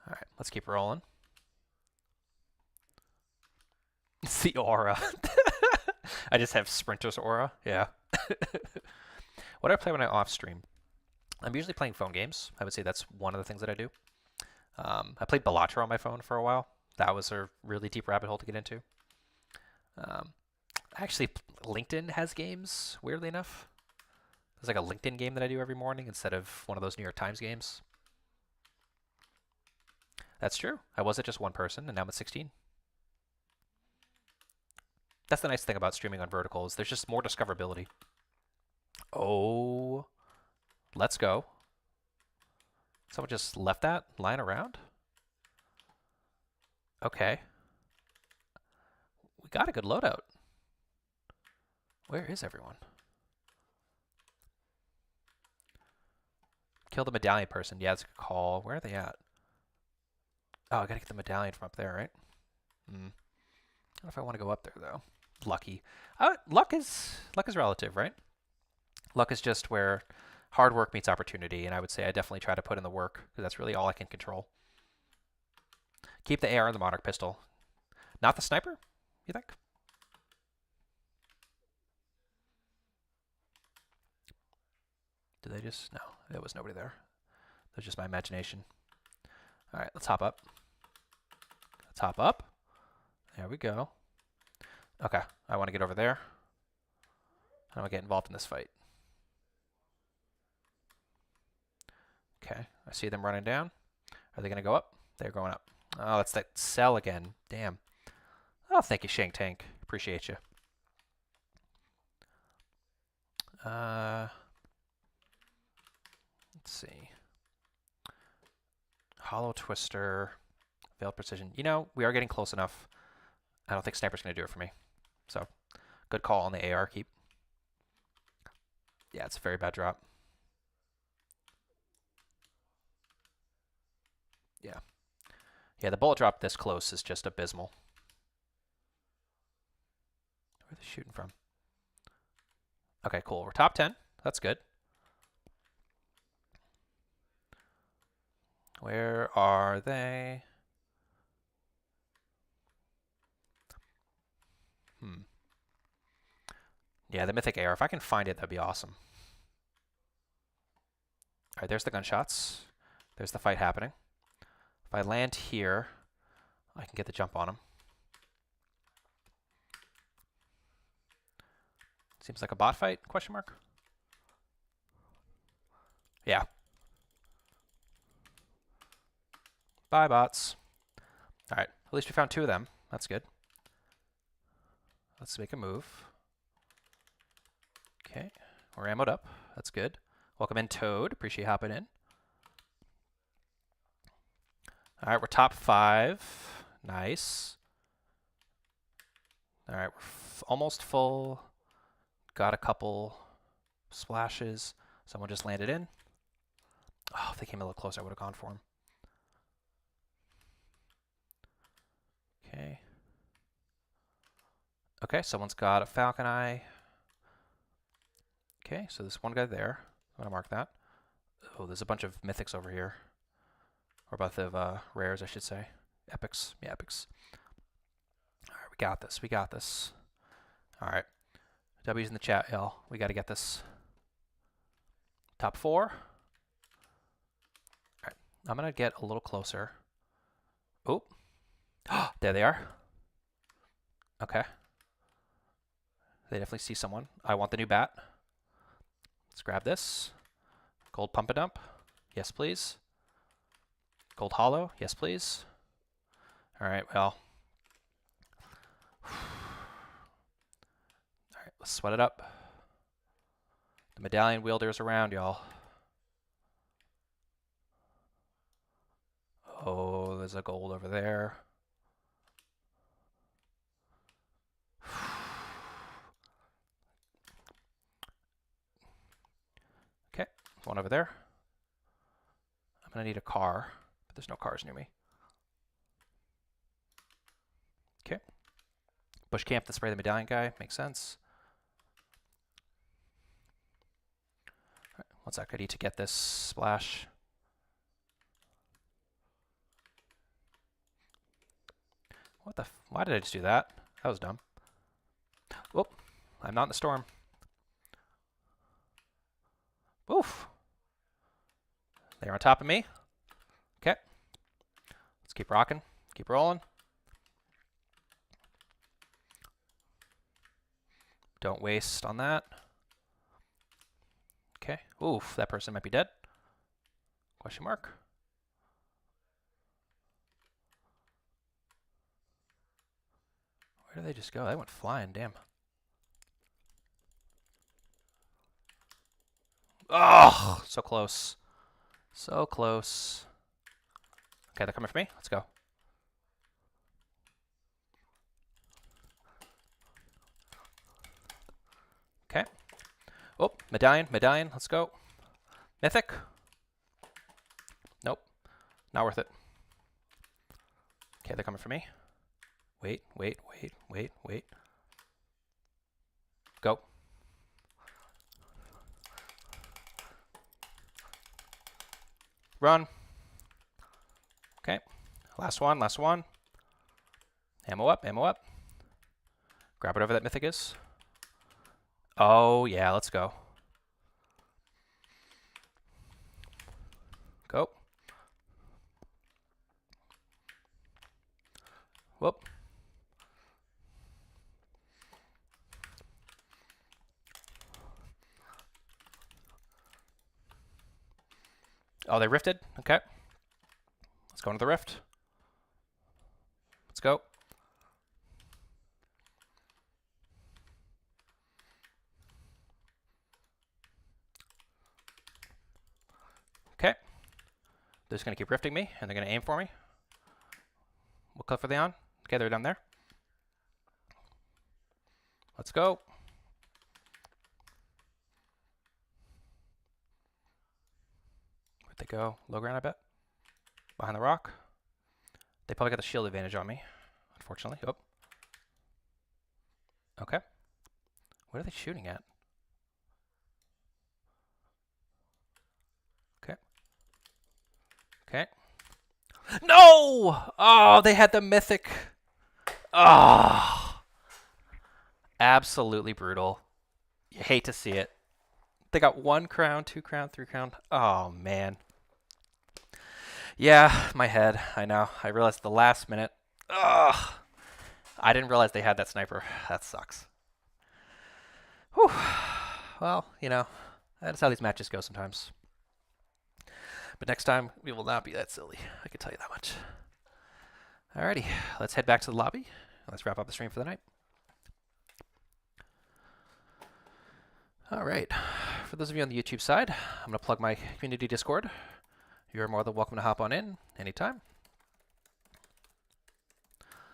All right, let's keep rolling. It's the aura. I just have Sprinter's aura. Yeah. What do I play when I off stream? I'm usually playing phone games. I would say that's one of the things that I do. I played Balatro on my phone for a while. That was a really deep rabbit hole to get into. Actually, LinkedIn has games, weirdly enough. There's like a LinkedIn game that I do every morning instead of one of those New York Times games. That's true. I was at just one person, and now I'm at 16. That's the nice thing about streaming on vertical is there's just more discoverability. Oh, let's go. Someone just left that lying around? Okay. We got a good loadout. Where is everyone? Kill the medallion person. Yeah, that's a good call. Where are they at? Oh, I gotta get the medallion from up there, right? I don't know if I want to go up there, though. Lucky. Luck is relative, right? Luck is just where hard work meets opportunity, and I would say I definitely try to put in the work, because that's really all I can control. Keep the AR and the Monarch pistol. Not the sniper, you think? Did they just... No, there was nobody there. That was just my imagination. All right, let's hop up. Let's hop up. There we go. Okay, I want to get over there. I don't want to get involved in this fight. Okay, I see them running down. Are they going to go up? They're going up. Oh, it's that cell again. Damn. Oh, thank you, Shank Tank. Appreciate you. Let's see. Hollow Twister. Veiled precision. You know, we are getting close enough. I don't think sniper's going to do it for me. So, good call on the AR keep. Yeah, it's a very bad drop. Yeah. Yeah, the bullet drop this close is just abysmal. Where are they shooting from? Okay, cool. We're top 10. That's good. Where are they? Yeah, the Mythic AR. If I can find it, that'd be awesome. All right, there's the gunshots. There's the fight happening. If I land here, I can get the jump on him. Seems like a bot fight, question mark? Yeah. Bye, bots. All right, at least we found 2 of them. That's good. Let's make a move. Okay, we're ammoed up. That's good. Welcome in, Toad. Appreciate you hopping in. All right, we're top 5. Nice. All right, we're almost full. Got a couple splashes. Someone just landed in. Oh, if they came a little closer, I would have gone for him. Okay. Okay, someone's got a falcon eye. Okay, so there's one guy there. I'm going to mark that. Oh, there's a bunch of mythics over here. Or both of rares, I should say. Epics. Yeah, epics. All right, we got this. We got this. All right. W's in the chat, y'all. We got to get this. Top 4. All right. I'm going to get a little closer. Oh. There they are. Okay. They definitely see someone. I want the new bat. Let's grab this. Gold pump and dump. Yes, please. Gold hollow. Yes, please. All right, well. All right, let's sweat it up. The medallion wielder's around, y'all. Oh, there's a gold over there. Okay, one over there. I'm going to need a car, but there's no cars near me. Okay. Bush camp to spray the medallion guy. Makes sense. All right, one sec. I need to get this splash. What the? Why did I just do that? That was dumb. Oh, I'm not in the storm. Oof. They're on top of me. Okay. Let's keep rocking. Keep rolling. Don't waste on that. Okay. Oof, that person might be dead. Question mark. Where did they just go? They went flying, damn. Oh, so close. So close. Okay, they're coming for me. Let's go. Okay. Oh, medallion, medallion. Let's go. Mythic. Nope. Not worth it. Okay, they're coming for me. Wait, wait, wait, wait, wait. Go. Run. Okay. Last one, last one. Ammo up, ammo up. Grab whatever that mythic is. Oh, yeah, let's go. Go. Whoop. Oh, they rifted? Okay. Let's go into the rift. Let's go. Okay. They're just going to keep rifting me, and they're going to aim for me. We'll cut for the on. Okay, they're down there. Let's go. Where'd they go? Low ground, I bet. Behind the rock. They probably got the shield advantage on me, unfortunately. Oh. Okay. What are they shooting at? Okay. Okay. No! Oh, they had the mythic. Oh. Absolutely brutal. You hate to see it. They got 1 crown, 2 crown, 3 crown. Oh, man. Yeah, my head. I know. I realized at the last minute. Ugh. I didn't realize they had that sniper. That sucks. Whew. Well, you know, that's how these matches go sometimes. But next time, we will not be that silly. I can tell you that much. Alrighty, let's head back to the lobby. And let's wrap up the stream for the night. Alright, for those of you on the YouTube side, I'm going to plug my community Discord. You're more than welcome to hop on in anytime.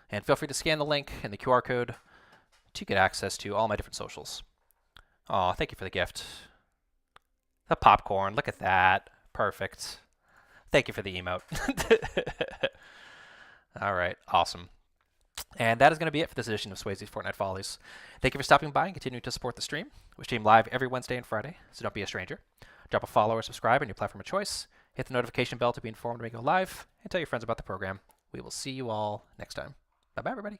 And feel free to scan the link and the QR code to get access to all my different socials. Aw, thank you for the gift. The popcorn, look at that. Perfect. Thank you for the emote. Alright, awesome. And that is going to be it for this edition of Swayze's Fortnite Follies. Thank you for stopping by and continuing to support the stream. We stream live every Wednesday and Friday, so don't be a stranger. Drop a follow or subscribe on your platform of choice. Hit the notification bell to be informed when we go live, and tell your friends about the program. We will see you all next time. Bye-bye, everybody.